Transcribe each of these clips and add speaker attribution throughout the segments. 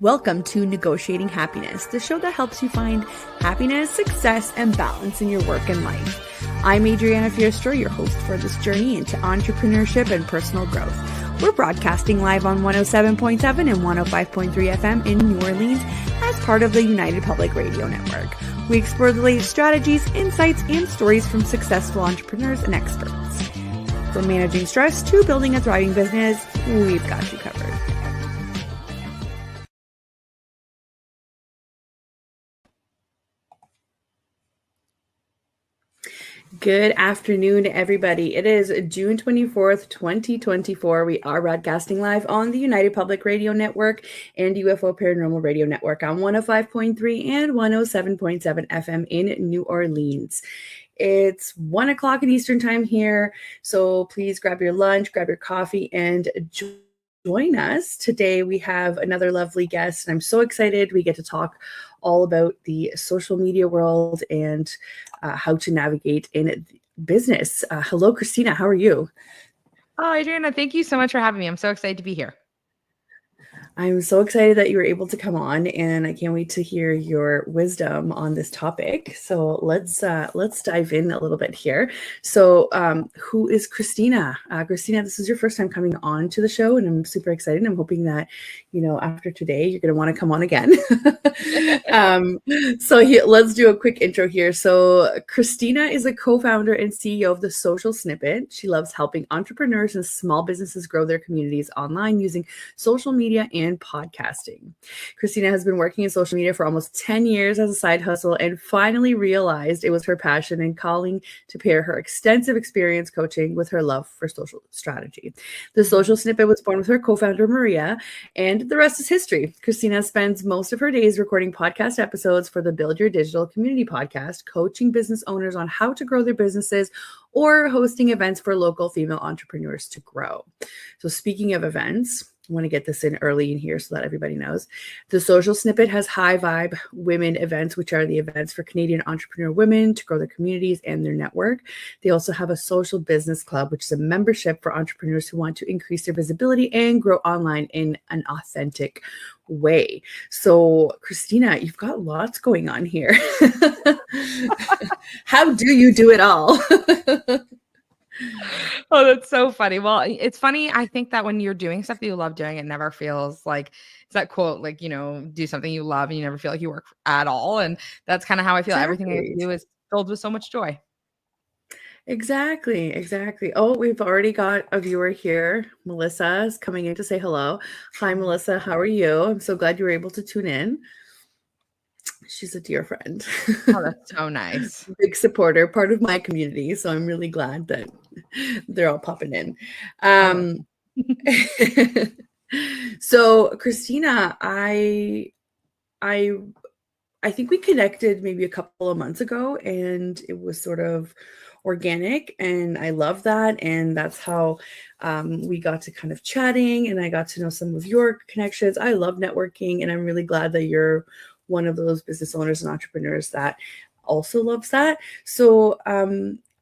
Speaker 1: Welcome to Negotiating Happiness, the show that helps you find happiness, success, and balance in your work and life. I'm Adriana Fierster, your host for this journey into entrepreneurship and personal growth. We're broadcasting live on 107.7 and 105.3 FM in New Orleans as part of the United Public Radio Network. We explore the latest strategies, insights, and stories from successful entrepreneurs and experts. From managing stress to building a thriving business, we've got you covered. Good afternoon, everybody. It is June 24th, 2024. We are broadcasting live on the United Public Radio Network and UFO Paranormal Radio Network on 105.3 and 107.7 FM in New Orleans. It's 1 o'clock in Eastern time here, so please grab your lunch, grab your coffee, and join us. Today we have another lovely guest, and I'm so excited. We get to talk all about the social media world and how to navigate in business. Hello, Kristina. How are you?
Speaker 2: Oh, Adriana, thank you so much for having me. I'm so excited to be here.
Speaker 1: I'm so excited that you were able to come on, and I can't wait to hear your wisdom on this topic. So let's dive in a little bit here. So who is Kristina? Kristina, this is your first time coming on to the show, and I'm super excited. I'm hoping that, after today, you're going to want to come on again. Let's do a quick intro here. So Kristina is a co-founder and CEO of The Social Snippet. She loves helping entrepreneurs and small businesses grow their communities online using social media and podcasting. Kristina has been working in social media for almost 10 years as a side hustle and finally realized it was her passion and calling to pair her extensive experience coaching with her love for social strategy. The Social Snippet was born with her co-founder Maria, and the rest is history. Kristina spends most of her days recording podcast episodes for the Build Your Digital Community podcast, coaching business owners on how to grow their businesses, or hosting events for local female entrepreneurs to grow. So speaking of events, I want to get this in early in here so that everybody knows. The Social Snippet has High Vibe Women events, which are the events for Canadian entrepreneur women to grow their communities and their network. They also have a Social Business Club, which is a membership for entrepreneurs who want to increase their visibility and grow online in an authentic way. So, Kristina, you've got lots going on here. How do you do it all?
Speaker 2: Oh, that's so funny. Well, it's funny. I think that when you're doing stuff that you love doing, it never feels like it's that quote, like, do something you love and you never feel like you work at all. And that's kind of how I feel.
Speaker 1: Exactly.
Speaker 2: Everything I do is filled with so much joy.
Speaker 1: Exactly. Oh, we've already got a viewer here. Melissa is coming in to say hello. Hi, Melissa. How are you? I'm so glad you were able to tune in. She's a dear friend.
Speaker 2: Oh, that's so nice.
Speaker 1: Big supporter, part of my community. So I'm really glad that they're all popping in. So Kristina, I think we connected maybe a couple of months ago, and it was sort of organic, and I love that. And that's how we got to kind of chatting, and I got to know some of your connections. I love networking, and I'm really glad that you're one of those business owners and entrepreneurs that also loves that. So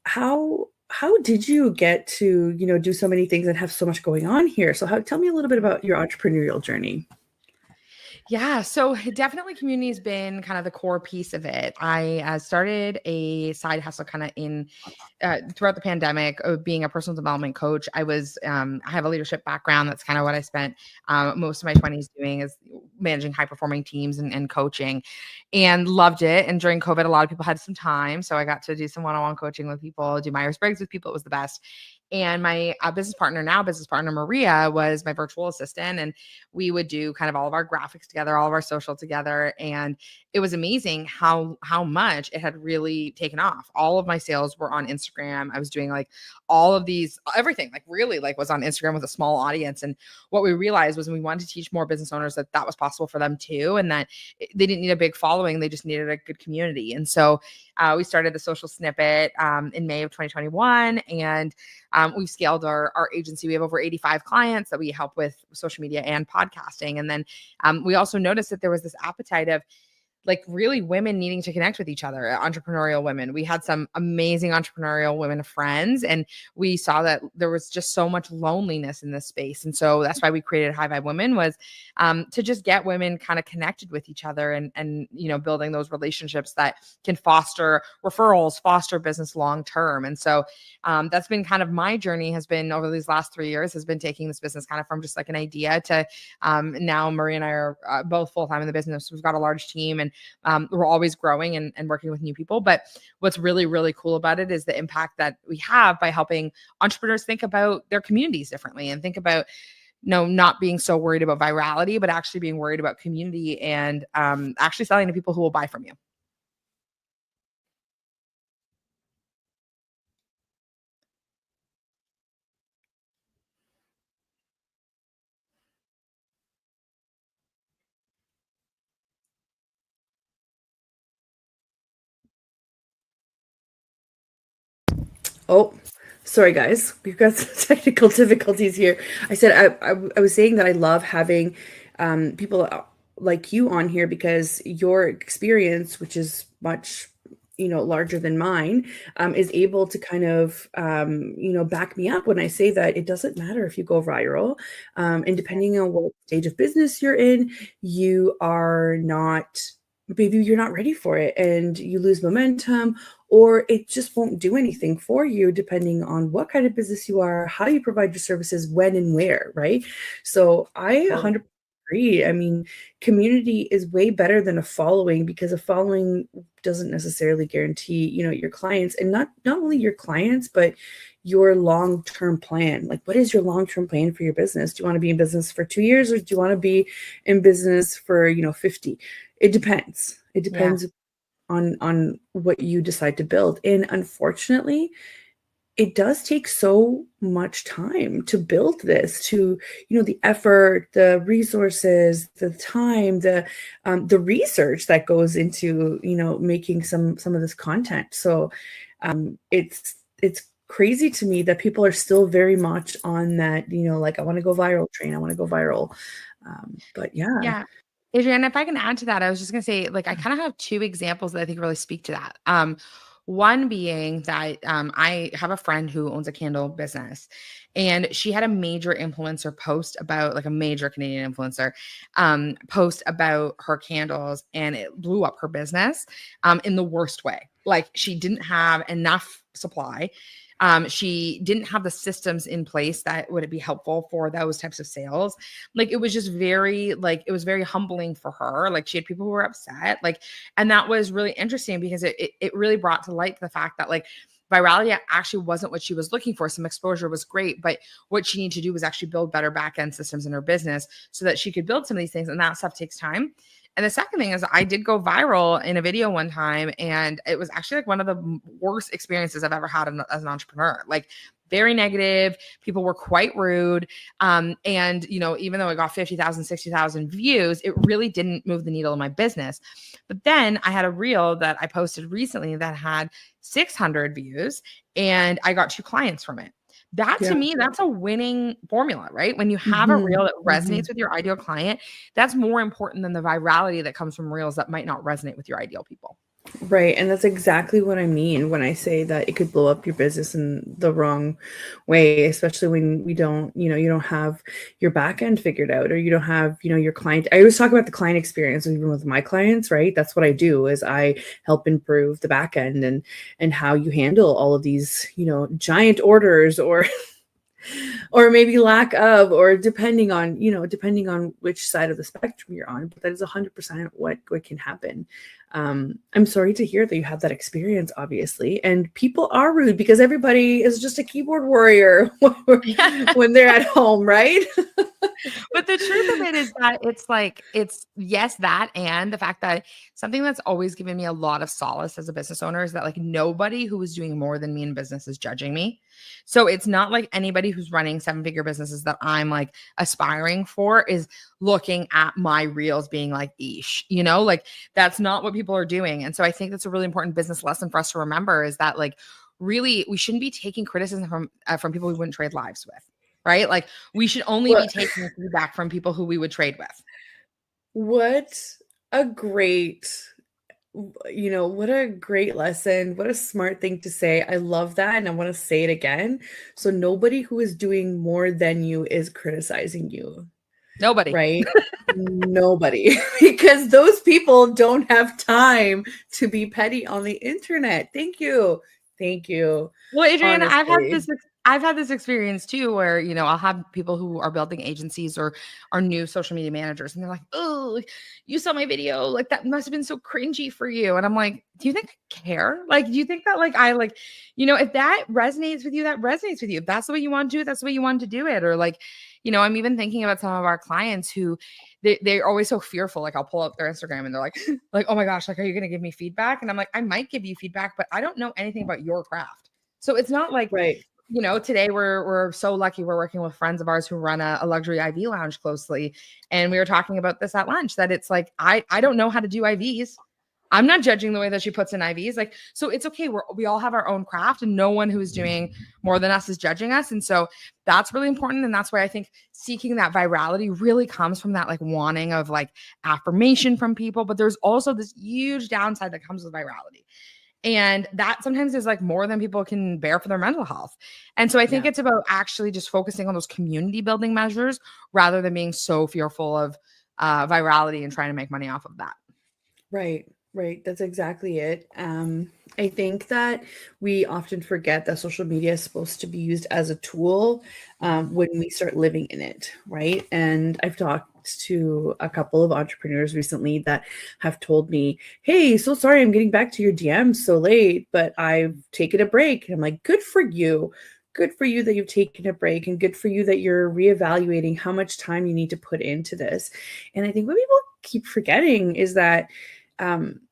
Speaker 1: how did you get to, do so many things and have so much going on here? So tell me a little bit about your entrepreneurial journey.
Speaker 2: Yeah, so definitely community has been kind of the core piece of it. I started a side hustle kind of throughout the pandemic of being a personal development coach. I have a leadership background. That's kind of what I spent most of my 20s doing, is managing high performing teams and coaching, and loved it. And during COVID, a lot of people had some time. So I got to do some one-on-one coaching with people, do Myers-Briggs with people. It was the best. And my business partner Maria, was my virtual assistant, and we would do kind of all of our graphics together, all of our social together. And it was amazing how much it had really taken off. All of my sales were on Instagram. I was doing like all of these, everything like really like was on Instagram with a small audience. And what we realized was, when we wanted to teach more business owners that was possible for them too, and that they didn't need a big following, they just needed a good community. And so we started the Social Snippet in May of 2021, and we've scaled our agency. We have over 85 clients that we help with social media and podcasting. And then we also noticed that there was this appetite of, like really women needing to connect with each other, entrepreneurial women. We had some amazing entrepreneurial women friends, and we saw that there was just so much loneliness in this space. And so that's why we created High Vibe Women, was to just get women kind of connected with each other, and building those relationships that can foster referrals, foster business long term. And so that's been kind of my journey, has been over these last 3 years, has been taking this business kind of from just like an idea to now Marie and I are both full-time in the business. We've got a large team, and we're always growing and working with new people. But what's really, really cool about it is the impact that we have by helping entrepreneurs think about their communities differently, and think about not being so worried about virality, but actually being worried about community, and actually selling to people who will buy from you.
Speaker 1: Oh, sorry guys, we've got some technical difficulties here. I said I was saying that I love having people like you on here, because your experience, which is much larger than mine, is able to kind of back me up when I say that it doesn't matter if you go viral, and depending on what stage of business you're in, you are not, maybe you're not ready for it and you lose momentum, or it just won't do anything for you, depending on what kind of business you are, how you provide your services, when and where, right? So I 100% agree. I mean, community is way better than a following, because a following doesn't necessarily guarantee, your clients, and not only your clients, but your long-term plan. Like, what is your long-term plan for your business? Do you want to be in business for 2 years, or do you want to be in business for, 50? It depends. It depends on what you decide to build. And unfortunately, it does take so much time to build this, to, the effort, the resources, the time, the research that goes into, making some of this content. So it's crazy to me that people are still very much on that, like, I want to go viral train. I want to go viral. But yeah.
Speaker 2: Yeah. Adriana, if I can add to that, I was just going to say, like, I kind of have two examples that I think really speak to that. One being that I have a friend who owns a candle business, and she had a major influencer post about, like, a major Canadian influencer post about her candles, and it blew up her business in the worst way. Like, she didn't have enough supply. She didn't have the systems in place that would be helpful for those types of sales. Like, it was just very, like, it was very humbling for her. Like, she had people who were upset, like, and that was really interesting, because it really brought to light the fact that, like, virality actually wasn't what she was looking for. Some exposure was great, but what she needed to do was actually build better back-end systems in her business so that she could build some of these things. And that stuff takes time. And the second thing is, I did go viral in a video one time, and it was actually like one of the worst experiences I've ever had as an entrepreneur. Like, very negative. People were quite rude. And, even though I got 50,000, 60,000 views, it really didn't move the needle in my business. But then I had a reel that I posted recently that had 600 views, and I got 2 clients from it. That, to me, that's a winning formula, right? When you have a reel that resonates with your ideal client, that's more important than the virality that comes from reels that might not resonate with your ideal people.
Speaker 1: Right. And that's exactly what I mean when I say that it could blow up your business in the wrong way, especially when you don't have your back end figured out, or you don't have, your client. I always talk about the client experience, even with my clients, right? That's what I do, is I help improve the back end and how you handle all of these, giant orders, or maybe lack of, or depending on which side of the spectrum you're on. But that is 100% what can happen. I'm sorry to hear that you had that experience, obviously. And people are rude, because everybody is just a keyboard warrior when they're at home, right?
Speaker 2: But the truth of it is that it's yes, that, and the fact that something that's always given me a lot of solace as a business owner is that, like, nobody who is doing more than me in business is judging me. So it's not like anybody who's running 7-figure businesses that I'm, like, aspiring for is looking at my reels being like, eesh, like, that's not what people are doing. And so I think that's a really important business lesson for us to remember, is that, like, really, we shouldn't be taking criticism from people we wouldn't trade lives with. Right? Like, we should only be taking feedback from people who we would trade with.
Speaker 1: What a great You know, what a great lesson. What a smart thing to say. I love that. And I want to say it again. So nobody who is doing more than you is criticizing you,
Speaker 2: Nobody.
Speaker 1: right? Nobody, because those people don't have time to be petty on the internet. Thank you. Thank you.
Speaker 2: Well, Adriana,
Speaker 1: Honestly.
Speaker 2: I've had this experience too, where I'll have people who are building agencies or are new social media managers, and they're like, "Oh, you saw my video, like that must have been so cringy for you." And I'm like, "Do you think I care? Like, do you think that if that resonates with you, that resonates with you. If that's the way you want to do it, that's the way you want to do it." Or like, I'm even thinking about some of our clients who they're always so fearful. Like I'll pull up their Instagram and they're like, like, "Oh my gosh, like, are you going to give me feedback?" And I'm like, "I might give you feedback, but I don't know anything about your craft." So it's not like,
Speaker 1: Right.
Speaker 2: today we're so lucky we're working with friends of ours who run a luxury IV lounge closely. And we were talking about this at lunch, that it's like, I don't know how to do IVs. I'm not judging the way that she puts in IVs. Like, so it's okay. We all have our own craft, and no one who is doing more than us is judging us. And so that's really important. And that's why I think seeking that virality really comes from that like wanting of like affirmation from people. But there's also this huge downside that comes with virality. And that sometimes is like more than people can bear for their mental health. And so I think
Speaker 1: Yeah.
Speaker 2: it's about actually just focusing on those community building measures rather than being so fearful of virality and trying to make money off of that.
Speaker 1: Right, right. That's exactly it. I think that we often forget that social media is supposed to be used as a tool when we start living in it, right? And I've talked to a couple of entrepreneurs recently that have told me, "Hey, so sorry I'm getting back to your DMs so late, but I've taken a break." And I'm like, "Good for you. Good for you that you've taken a break, and good for you that you're reevaluating how much time you need to put into this." And I think what people keep forgetting is that um,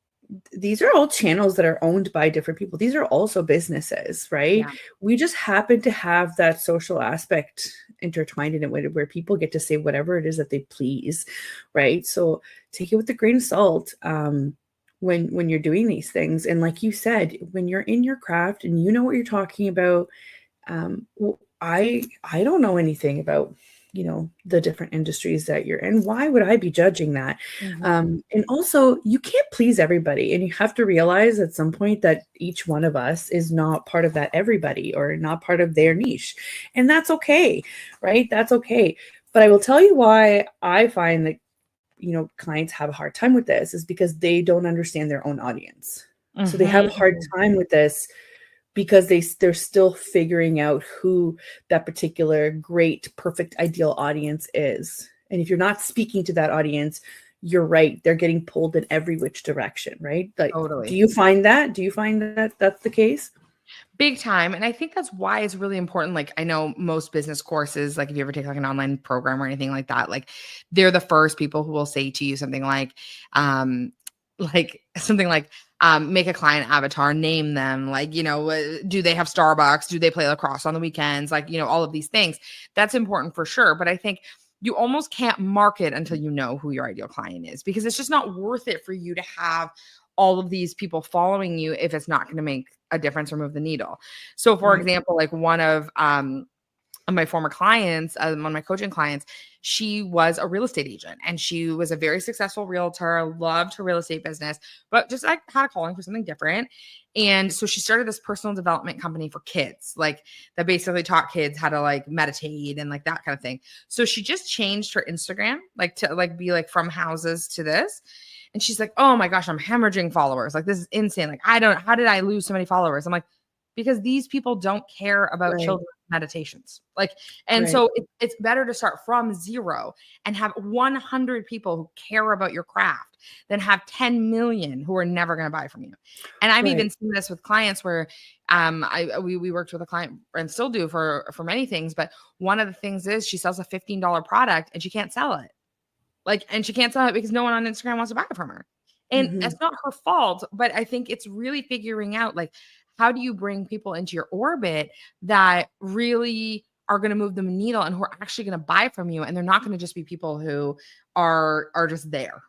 Speaker 1: these are all channels that are owned by different people. These are also businesses, right?
Speaker 2: Yeah,
Speaker 1: We just happen to have that social aspect intertwined in it where people get to say whatever it is that they please, right? So take it with a grain of salt when you're doing these things. And like you said, when you're in your craft and you know what you're talking about, I don't know anything about the different industries that you're in. Why would I be judging that? And also, you can't please everybody, and you have to realize at some point that each one of us is not part of that everybody or not part of their niche, and that's okay, right? That's okay. But I will tell you why I find that clients have a hard time with this is because they don't understand their own audience. So they have a hard time with this because they're still figuring out who that particular great, perfect, ideal audience is. And if you're not speaking to that audience, you're right. They're getting pulled in every which direction, right? Like,
Speaker 2: totally.
Speaker 1: do you find that? Do you find that that's the case?
Speaker 2: Big time. And I think that's why it's really important. Like, I know most business courses, like if you ever take like an online program or anything like that, like they're the first people who will say to you something like something like, make a client avatar, name them, like, do they have Starbucks? Do they play lacrosse on the weekends? Like, all of these things. That's important for sure. But I think you almost can't market until you know who your ideal client is, because it's just not worth it for you to have all of these people following you if it's not going to make a difference or move the needle. So for
Speaker 1: Right.
Speaker 2: example, like one of my former clients, one of my coaching clients, she was a real estate agent and she was a very successful realtor, loved her real estate business, but just like had a calling for something different. And so she started this personal development company for kids, like that basically taught kids how to like meditate and like that kind of thing. So she just changed her Instagram, like to like be like from houses to this. And she's like, "Oh my gosh, I'm hemorrhaging followers. Like, this is insane. Like, how did I lose so many followers?" I'm like, because these people don't care about
Speaker 1: Right.
Speaker 2: children's meditations. Like, and
Speaker 1: Right.
Speaker 2: so it's better to start from zero and have 100 people who care about your craft than have 10 million who are never going to buy from you. And I've even
Speaker 1: Right.
Speaker 2: seen this with clients where we worked with a client and still do for many things, but one of the things is she sells a $15 product and she can't sell it. Like, and she can't sell it because no one on Instagram wants to buy it from her. And
Speaker 1: Mhm.
Speaker 2: that's not her fault, but I think it's really figuring out, like, how do you bring people into your orbit that really are going to move the needle and who are actually going to buy from you, and they're not going to just be people who are just there.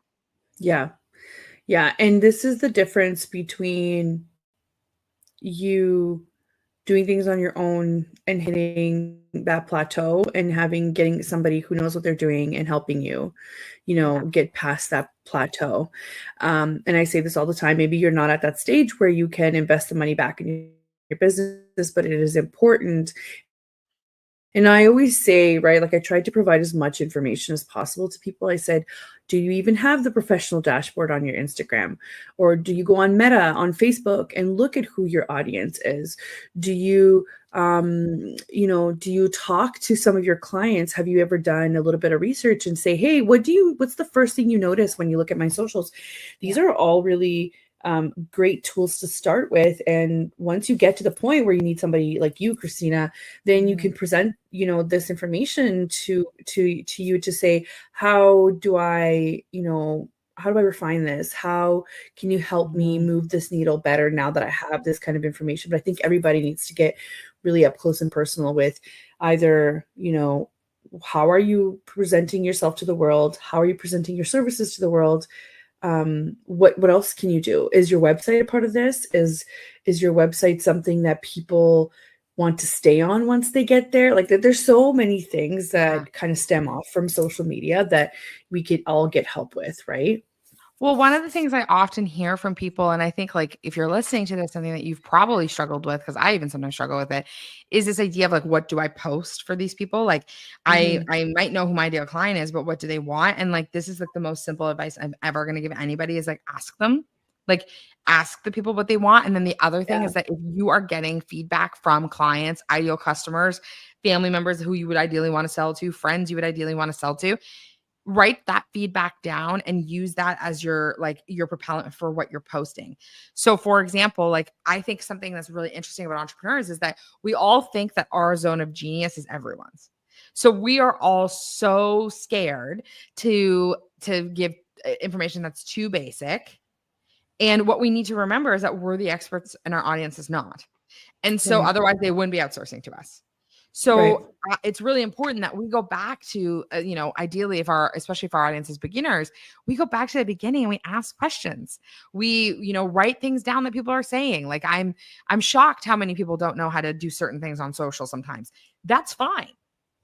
Speaker 1: Yeah. Yeah. And this is the difference between you doing things on your own and hitting that plateau and getting somebody who knows what they're doing and helping you, get past that plateau. And I say this all the time, maybe you're not at that stage where you can invest the money back in your business, but it is important. And I always say, right, like I tried to provide as much information as possible to people. I said, do you even have the professional dashboard on your Instagram? Or do you go on Meta on Facebook and look at who your audience is? Do you, do you talk to some of your clients? Have you ever done a little bit of research and say, hey, what's the first thing you notice when you look at my socials? These are all really great tools to start with. And once you get to the point where you need somebody like you, Kristina, then you can present, this information to you to say, how do I refine this? How can you help me move this needle better now that I have this kind of information? But I think everybody needs to get really up close and personal with either, how are you presenting yourself to the world? How are you presenting your services to the world? What else can you do? Is your website a part of this? Is your website something that people want to stay on once they get there? Like there's so many things that kind of stem off from social media that we could all get help with, right?
Speaker 2: Well, one of the things I often hear from people, and I think like if you're listening to this, something that you've probably struggled with, because I even sometimes struggle with it, is this idea of like, what do I post for these people? Like I might know who my ideal client is, but what do they want? And like, this is like the most simple advice I'm ever going to give anybody is like, ask them, like ask the people what they want. And then the other thing is that if you are getting feedback from clients, ideal customers, family members who you would ideally want to sell to, friends you would ideally want to sell to, write that feedback down and use that as your propellant for what you're posting. So for example, like I think something that's really interesting about entrepreneurs is that we all think that our zone of genius is everyone's. So we are all so scared to give information that's too basic. And what we need to remember is that we're the experts and our audience is not. And so otherwise they wouldn't be outsourcing to us. So it's really important that we go back to, ideally especially if our audience is beginners, we go back to the beginning and we ask questions. We, write things down that people are saying. Like I'm shocked how many people don't know how to do certain things on social sometimes. That's fine,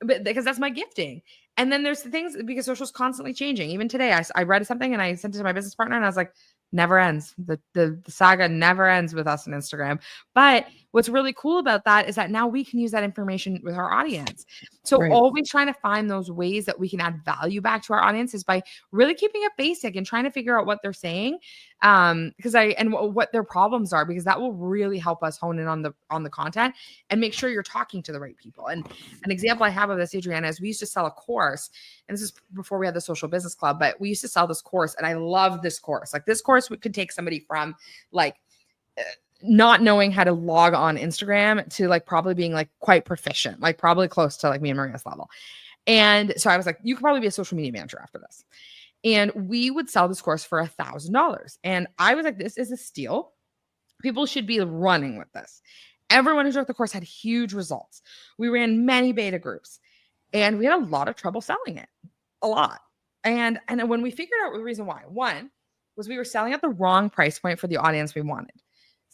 Speaker 2: but because that's my gifting. And then there's the things because social is constantly changing. Even today, I read something and I sent it to my business partner and I was like, never ends. The saga never ends with us on Instagram. But what's really cool about that is that now we can use that information with our audience. So always trying to find those ways that we can add value back to our audience is by really keeping it basic and trying to figure out what they're saying, what their problems are, because that will really help us hone in on the content and make sure you're talking to the right people. And an example I have of this, Adriana, is we used to sell a course, and this is before we had the Social Business Club, but we used to sell this course, and I love this course. Like this course could take somebody from like not knowing how to log on Instagram to like probably being like quite proficient, like probably close to like me and Maria's level. And so I was like, you could probably be a social media manager after this. And we would sell this course for $1,000. And I was like, this is a steal. People should be running with this. Everyone who took the course had huge results. We ran many beta groups and we had a lot of trouble selling it, a lot. And when we figured out the reason why, one was we were selling at the wrong price point for the audience we wanted.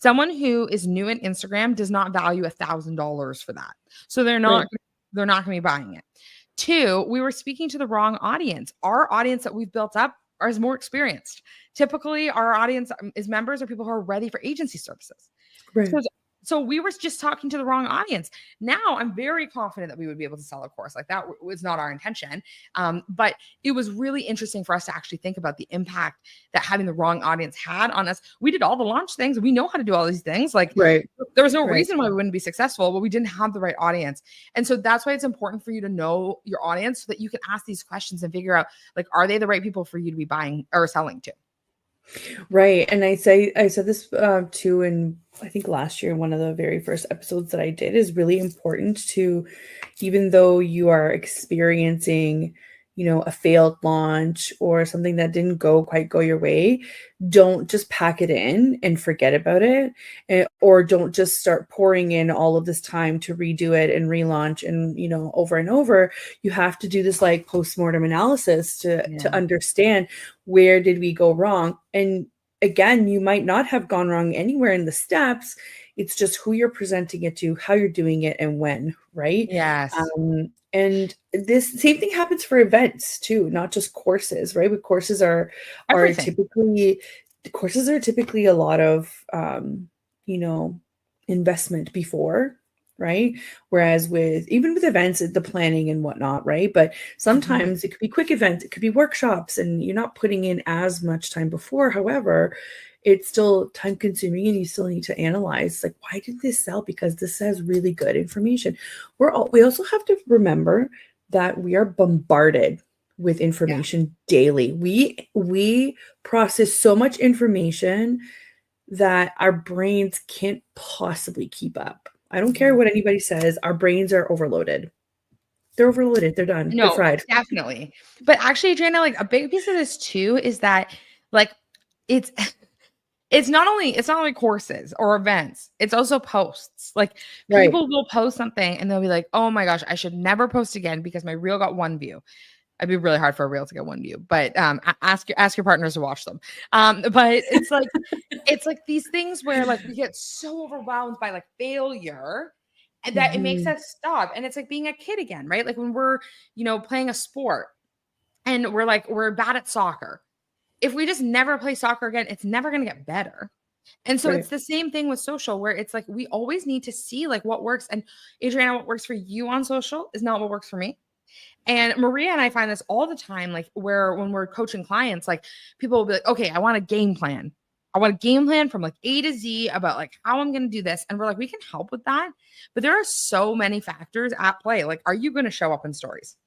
Speaker 2: Someone who is new in Instagram does not value $1,000 for that. So they're not going to be buying it. Two, we were speaking to the wrong audience. Our audience that we've built up is more experienced. Typically, our audience is members or people who are ready for agency services. Right. So we were just talking to the wrong audience. Now I'm very confident that we would be able to sell a course. Like that was not our intention. But it was really interesting for us to actually think about the impact that having the wrong audience had on us. We did all the launch things. We know how to do all these things. Like there was no reason why we wouldn't be successful, but we didn't have the right audience. And so that's why it's important for you to know your audience so that you can ask these questions and figure out, like, are they the right people for you to be buying or selling to?
Speaker 1: Right. And I said this too, in I think last year, one of the very first episodes that I did, is really important to, even though you are experiencing, a failed launch or something that didn't quite go your way, don't just pack it in and forget about it, or don't just start pouring in all of this time to redo it and relaunch and, over and over. You have to do this like postmortem analysis to understand, where did we go wrong? And again, you might not have gone wrong anywhere in the steps. It's just who you're presenting it to, how you're doing it, and when, right?
Speaker 2: Yes.
Speaker 1: And this same thing happens for events too, not just courses, right? But courses are
Speaker 2: Everything.
Speaker 1: typically a lot of you know, investment before, right? Whereas with even with events, the planning and whatnot, right? But
Speaker 2: Mhm.
Speaker 1: sometimes it could be quick events, it could be workshops, and you're not putting in as much time before. However, it's still time consuming and you still need to analyze, like, why did this sell? Because this has really good information. We also have to remember that we are bombarded with
Speaker 2: Yeah.
Speaker 1: information daily. We process so much information that our brains can't possibly keep up. I don't care
Speaker 2: Mhm.
Speaker 1: what anybody says, our brains are overloaded. They're overloaded, they're done, they're
Speaker 2: No,
Speaker 1: fried.
Speaker 2: definitely. But actually, Adriana, like a big piece of this too is that like it's it's not only courses or events, it's also posts. Like
Speaker 1: Right.
Speaker 2: people will post something and they'll be like, "Oh my gosh, I should never post again because my reel got 1 view." It'd be really hard for a reel to get 1 view, but ask your partners to watch them. But it's like these things where like we get so overwhelmed by like failure and that it makes
Speaker 1: Mhm.
Speaker 2: us stop. And it's like being a kid again, right? Like when we're, playing a sport and we're bad at soccer. If we just never play soccer again, it's never going to get better. And so it's
Speaker 1: Right.
Speaker 2: the same thing with social where it's like we always need to see like what works. And Adriana, what works for you on social is not what works for me. And Maria and I find this all the time, like where when we're coaching clients, like people will be like, okay, I want a game plan. I want a game plan from like A to Z about like how I'm going to do this. And we're like, we can help with that. But there are so many factors at play. Like, are you going to show up in stories?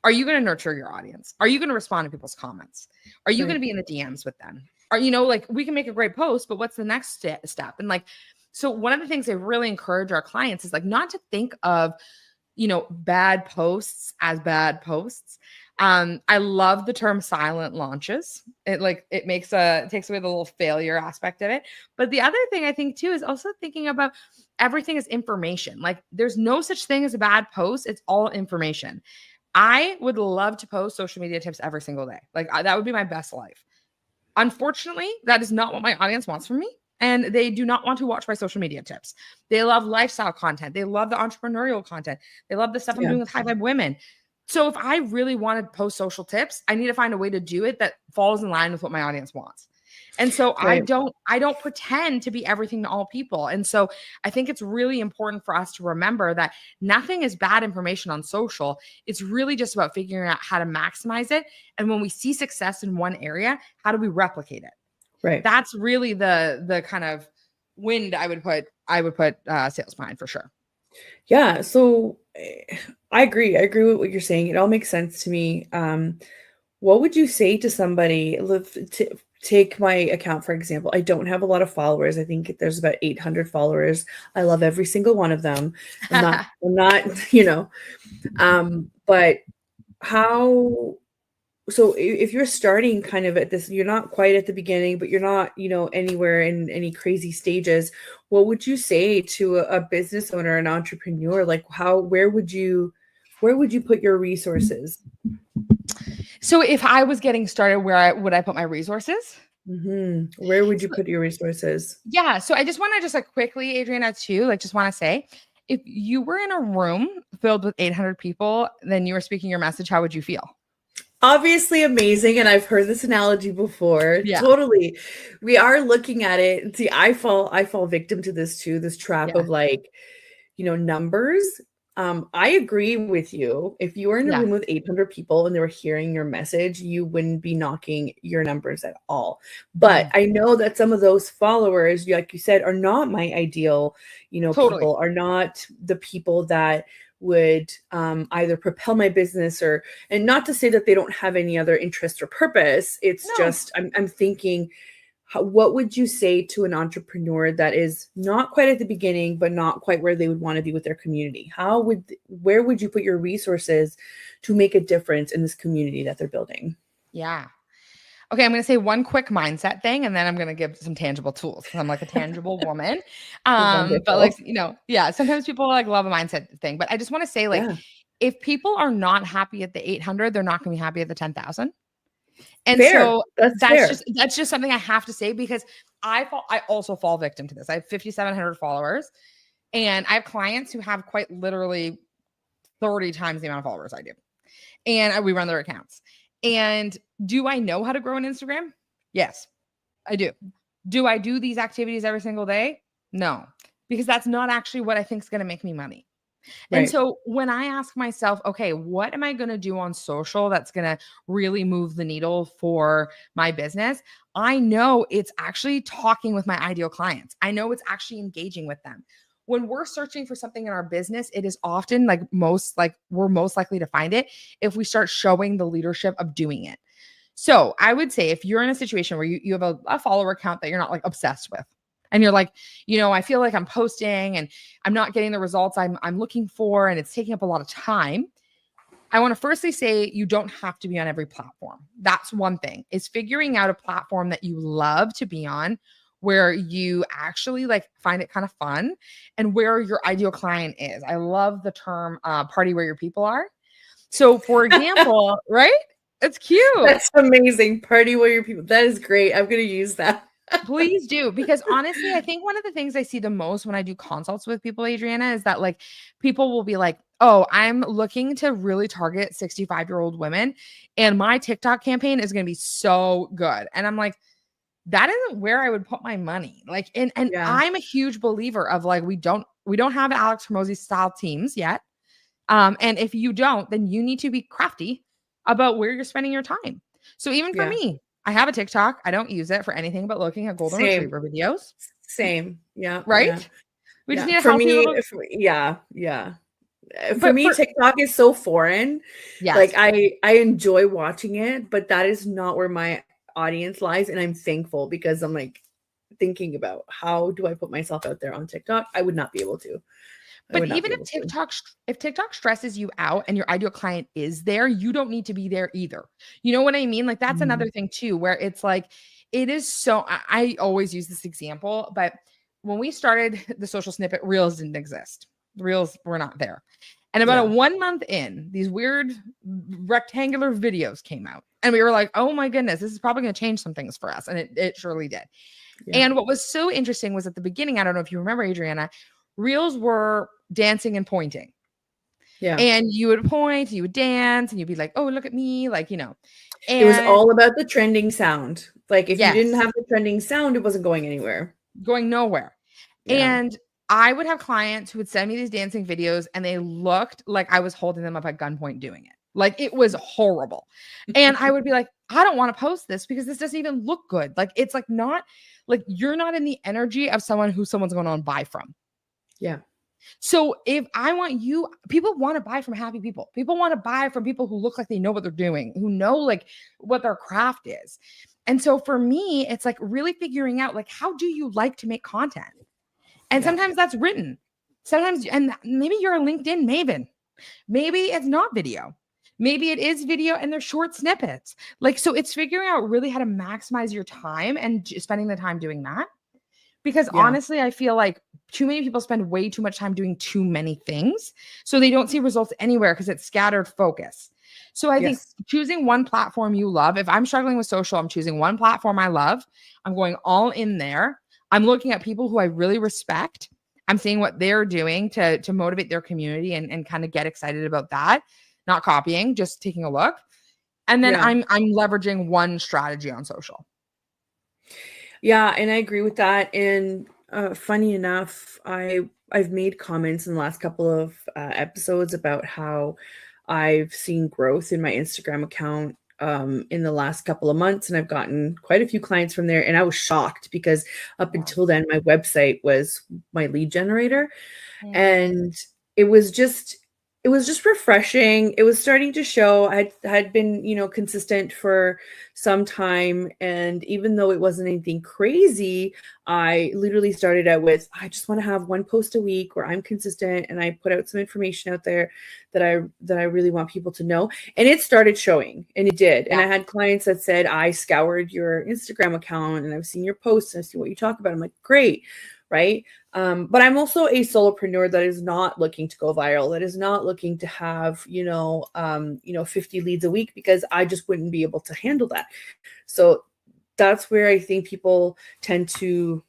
Speaker 2: Are you going to nurture your audience? Are you going to respond to people's comments? Are you going to
Speaker 1: Right.
Speaker 2: be in the DMs with them? Like we can make a great post, but what's the next step? And like, so one of the things I really encourage our clients is like not to think of bad posts as bad posts. I love the term silent launches. It takes away the little failure aspect of it. But the other thing I think too is also thinking about everything as information. Like there's no such thing as a bad post. It's all information. I would love to post social media tips every single day. That would be my best life. Unfortunately, that is not what my audience wants from me. And they do not want to watch my social media tips. They love lifestyle content. They love the entrepreneurial content. They love the stuff I'm
Speaker 1: Yeah.
Speaker 2: doing with High Vibe Women. So if I really want to post social tips, I need to find a way to do it that falls in line with what my audience wants. And so I
Speaker 1: Right.
Speaker 2: don't I don't pretend to be everything to all people. And so I think it's really important for us to remember that nothing is bad information on social. It's really just about figuring out how to maximize it. And when we see success in one area, how do we replicate it?
Speaker 1: Right.
Speaker 2: That's really the kind of wind I would put sales behind for sure.
Speaker 1: Yeah, so I agree. I agree with what you're saying. It all makes sense to me. What would you say to somebody? Take my account, for example. I don't have a lot of followers. I think there's about 800 followers. I love every single one of them. I'm not, but how so if you're starting kind of at this, you're not quite at the beginning, but you're not, anywhere in any crazy stages. What would you say to a business owner, an entrepreneur? Like where would you put your resources?
Speaker 2: So if I was getting started, would I put my resources?
Speaker 1: Where would you
Speaker 2: So,
Speaker 1: put your resources?
Speaker 2: yeah. So I just want to like quickly, Adriana, too, like just want to say, if you were in a room filled with 800 people, then you were speaking your message, how would you feel?
Speaker 1: Obviously amazing, and I've heard this analogy before.
Speaker 2: Yeah.
Speaker 1: Totally. We are looking at it. See, I fall victim to this too, this trap
Speaker 2: Yeah.
Speaker 1: of like, numbers. I agree with you. If you were in a
Speaker 2: Yeah.
Speaker 1: room with 800 people and they were hearing your message, you wouldn't be knocking your numbers at all. But
Speaker 2: Mhm.
Speaker 1: I know that some of those followers, like you said, are not my ideal,
Speaker 2: Totally.
Speaker 1: people, are not the people that would either propel my business and not to say that they don't have any other interest or purpose. It's
Speaker 2: No.
Speaker 1: just I'm thinking, what would you say to an entrepreneur that is not quite at the beginning, but not quite where they would want to be with their community? Where would you put your resources to make a difference in this community that they're building?
Speaker 2: Yeah. Okay, I'm going to say one quick mindset thing, and then I'm going to give some tangible tools because I'm like a tangible woman. But like,
Speaker 1: Wonderful.
Speaker 2: yeah, sometimes people like love a mindset thing, but I just want to say like,
Speaker 1: Yeah.
Speaker 2: if people are not happy at the 800, they're not going to be happy at the 10,000. And
Speaker 1: Fair.
Speaker 2: so
Speaker 1: That's fair.
Speaker 2: that's just something I have to say, because I also fall victim to this. I have 5,700 followers, and I have clients who have quite literally 30 times the amount of followers I do. And we run their accounts. And do I know how to grow an Instagram? Yes, I do. Do I do these activities every single day? No, because that's not actually what I think is going to make me money. And so when I ask myself, okay, what am I going to do on social that's going to really move the needle for my business? I know it's actually talking with my ideal clients. I know it's actually engaging with them. When we're searching for something in our business, it is often we're most likely to find it if we start showing the leadership of doing it. So I would say if you're in a situation where you have a follower account that you're not like obsessed with, and you're like, I feel like I'm posting and I'm not getting the results I'm looking for, and it's taking up a lot of time. I want to firstly say you don't have to be on every platform. That's one thing, is figuring out a platform that you love to be on, where you actually like find it kind of fun, and where your ideal client is. I love the term party where your people are. So for example, right? It's cute.
Speaker 1: That's amazing. Party where your people. That is great. I'm going to use that.
Speaker 2: Please do, because honestly, I think one of the things I see the most when I do consults with people, Adriana, is that like people will be like, oh, I'm looking to really target 65-year-old women, and my TikTok campaign is going to be so good. And I'm like, that isn't where I would put my money. Like, and I'm a huge believer of like, we don't have Alex Hormozi style teams yet. And if you don't, then you need to be crafty about where you're spending your time. So even for me, I have a TikTok. I don't use it for anything but looking at golden retriever videos.
Speaker 1: Same. Yeah.
Speaker 2: Right?
Speaker 1: Yeah.
Speaker 2: We just need a healthy little...
Speaker 1: Yeah. For me, TikTok is so foreign. Yes. Like I enjoy watching it, but that is not where my audience lies. And I'm thankful, because I'm like thinking about, how do I put myself out there on TikTok? I would not be able to.
Speaker 2: But even if TikTok stresses you out and your ideal client is there, you don't need to be there either. You know what I mean? Like that's another thing too, where it's like, it is so, I always use this example, but when we started the social snippet, Reels didn't exist. Reels were not there. And about 1 month in, these weird rectangular videos came out, and we were like, oh my goodness, this is probably going to change some things for us. And it surely did. Yeah. And what was so interesting was at the beginning, I don't know if you remember, Adriana, Reels were dancing and pointing. Yeah. And you would point, you would dance, and you'd be like, oh, look at me. Like, And
Speaker 1: it was all about the trending sound. Like if you didn't have the trending sound, it wasn't going anywhere.
Speaker 2: Going nowhere. Yeah. And I would have clients who would send me these dancing videos, and they looked like I was holding them up at gunpoint doing it. Like it was horrible. And I would be like, I don't want to post this because this doesn't even look good. Like it's like not like you're not in the energy of someone who someone's going to buy from. Yeah. So if I want you, people want to buy from happy people. People want to buy from people who look like they know what they're doing, who know like what their craft is. And so for me, it's like really figuring out like, how do you like to make content? And sometimes that's written. Sometimes, and maybe you're a LinkedIn maven. Maybe it's not video. Maybe it is video and they're short snippets. Like, so it's figuring out really how to maximize your time and spending the time doing that. Because honestly, I feel like too many people spend way too much time doing too many things. So they don't see results anywhere because it's scattered focus. So I think choosing one platform you love, if I'm struggling with social, I'm choosing one platform I love. I'm going all in there. I'm looking at people who I really respect. I'm seeing what they're doing to motivate their community and kind of get excited about that. Not copying, just taking a look. And then I'm leveraging one strategy on social.
Speaker 1: Yeah, and I agree with that. And funny enough, I've made comments in the last couple of episodes about how I've seen growth in my Instagram account in the last couple of months, and I've gotten quite a few clients from there. And I was shocked because up until then, my website was my lead generator, and it was just refreshing. It was starting to show. I had been, consistent for some time. And even though it wasn't anything crazy, I literally started out with, I just want to have one post a week where I'm consistent. And I put out some information out there that I really want people to know. And it started showing, and it did. Yeah. And I had clients that said, I scoured your Instagram account and I've seen your posts and I see what you talk about. I'm like, great. right? But I'm also a solopreneur that is not looking to go viral, that is not looking to have, 50 leads a week, because I just wouldn't be able to handle that. So that's where I think people tend to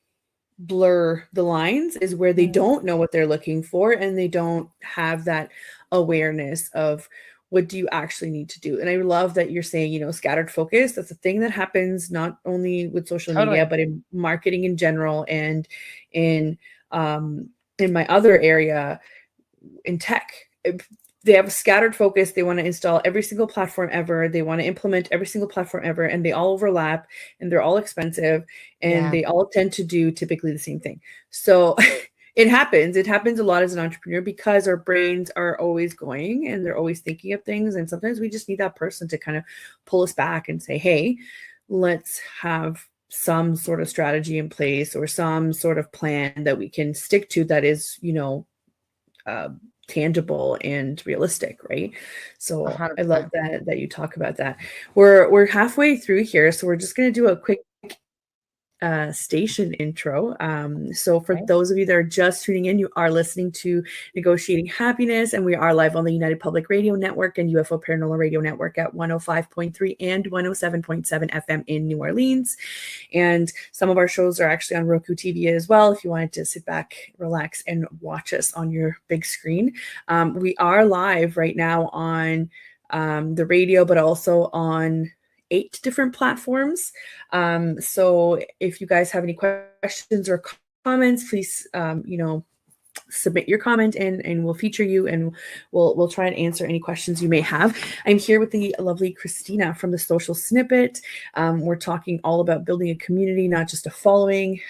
Speaker 1: blur the lines, is where they don't know what they're looking for, and they don't have that awareness of what do you actually need to do. And I love that you're saying, scattered focus. That's a thing that happens not only with social media,
Speaker 2: Totally.
Speaker 1: but in marketing in general, and in my other area, in tech. They have a scattered focus. They want to install every single platform ever. They want to implement every single platform ever, and they all overlap, and they're all expensive, and they all tend to do typically the same thing. So it happens. It happens a lot as an entrepreneur, because our brains are always going and they're always thinking of things. And sometimes we just need that person to kind of pull us back and say, hey, let's have some sort of strategy in place, or some sort of plan that we can stick to, that is, tangible and realistic, right? So
Speaker 2: 100%.
Speaker 1: I love that you talk about that. We're halfway through here, so we're just going to do a quick station intro. So for those of you that are just tuning in, you are listening to Negotiating Happiness, and we are live on the United Public Radio Network and UFO Paranormal Radio Network at 105.3 and 107.7 FM in New Orleans. And some of our shows are actually on Roku TV as well, if you wanted to sit back, relax, and watch us on your big screen. We are live right now on the radio, but also on 8 different platforms. So if you guys have any questions or comments, please, submit your comment, and we'll feature you, and we'll try and answer any questions you may have. I'm here with the lovely Kristina from the Social Snippet. We're talking all about building a community, not just a following.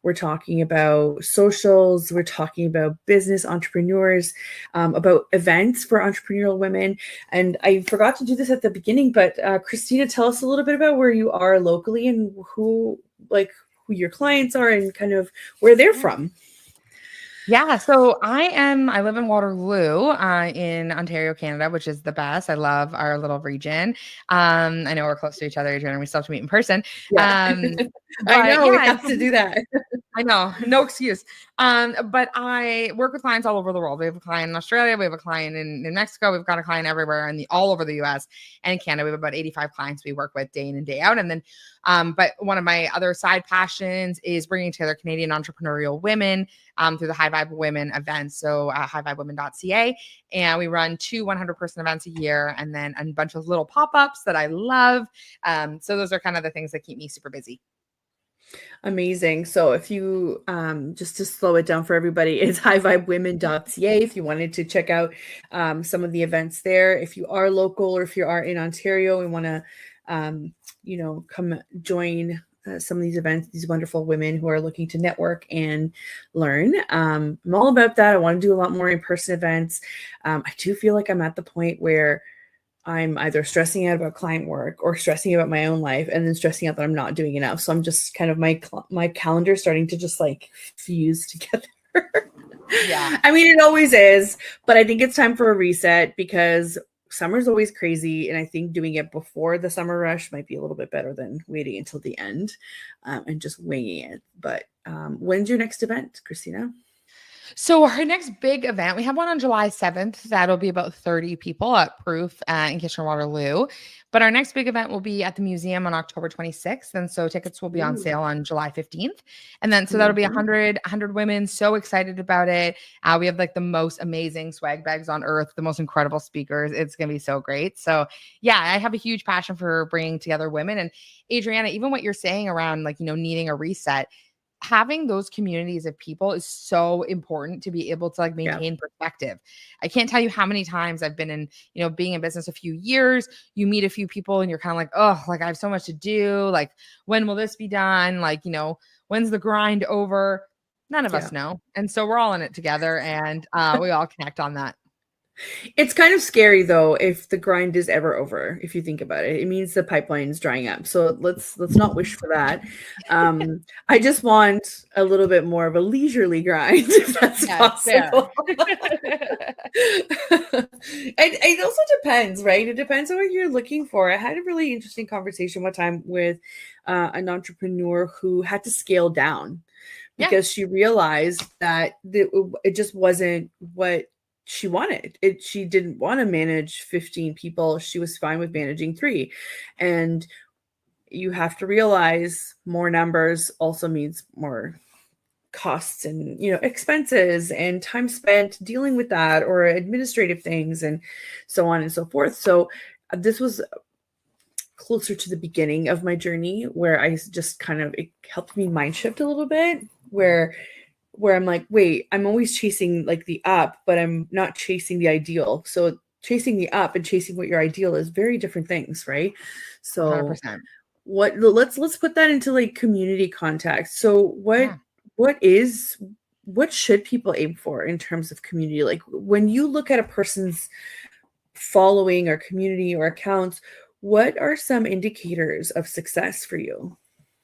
Speaker 1: We're talking about socials. We're talking about business entrepreneurs, about events for entrepreneurial women. And I forgot to do this at the beginning, but Kristina, tell us a little bit about where you are locally, and who your clients are, and kind of where they're from.
Speaker 2: Yeah, so I live in Waterloo, in Ontario, Canada, which is the best. I love our little region. I know we're close to each other, Adriana, and we still have to meet in person.
Speaker 1: Yeah. I know, we have to do that.
Speaker 2: I know, no excuse. But I work with clients all over the world. We have a client in Australia, we have a client in Mexico, we've got a client everywhere, and all over the US and Canada. We have about 85 clients we work with day in and day out. And then, but one of my other side passions is bringing together Canadian entrepreneurial women through the High Vibe Women events. So highvibewomen.ca, and we run 2 100-person events a year, and then a bunch of little pop-ups that I love. So those are kind of the things that keep me super busy.
Speaker 1: Amazing. So if you, just to slow it down for everybody, it's highvibewomen.ca if you wanted to check out some of the events there. If you are local, or if you are in Ontario and want to, come join some of these events, these wonderful women who are looking to network and learn. I'm all about that. I want to do a lot more in-person events. I do feel like I'm at the point where I'm either stressing out about client work, or stressing about my own life, and then stressing out that I'm not doing enough. So I'm just kind of my calendar starting to just fuse together.
Speaker 2: Yeah.
Speaker 1: I mean, it always is, but I think it's time for a reset, because summer's always crazy. And I think doing it before the summer rush might be a little bit better than waiting until the end and just winging it. But when's your next event, Kristina?
Speaker 2: So our next big event, we have one on July 7th. That'll be about 30 people at Proof in Kitchener-Waterloo. But our next big event will be at the museum on October 26th. And so tickets will be on sale on July 15th. And then, so that'll be 100 women. So excited about it. We have the most amazing swag bags on earth, the most incredible speakers. It's going to be so great. So yeah, I have a huge passion for bringing together women. And Adriana, even what you're saying around needing a reset, having those communities of people is so important to be able to maintain perspective. I can't tell you how many times I've been in, being in business a few years, you meet a few people and you're kind of oh, I have so much to do. When will this be done? When's the grind over? None of us know. And so we're all in it together, and we all connect on that.
Speaker 1: It's kind of scary though if the grind is ever over, if you think about it. It means the pipeline is drying up. So let's not wish for that. I just want a little bit more of a leisurely grind if that's
Speaker 2: Yes,
Speaker 1: possible.
Speaker 2: fair.
Speaker 1: It also depends, right? It depends on what you're looking for. I had a really interesting conversation one time with an entrepreneur who had to scale down
Speaker 2: Yeah,
Speaker 1: because she realized that it just wasn't what she wanted. She didn't want to manage 15 people. She was fine with managing 3. And you have to realize more numbers also means more costs and, expenses and time spent dealing with that, or administrative things and so on and so forth. So this was closer to the beginning of my journey where I just it helped me mind shift a little bit, where I'm like, wait, I'm always chasing like the up, but I'm not chasing the ideal. So chasing the up and chasing what your ideal is very different things, right? So
Speaker 2: 100%.
Speaker 1: let's put that into like community context. So
Speaker 2: Yeah.
Speaker 1: what should people aim for in terms of community? Like when you look at a person's following or community or accounts, what are some indicators of success for you?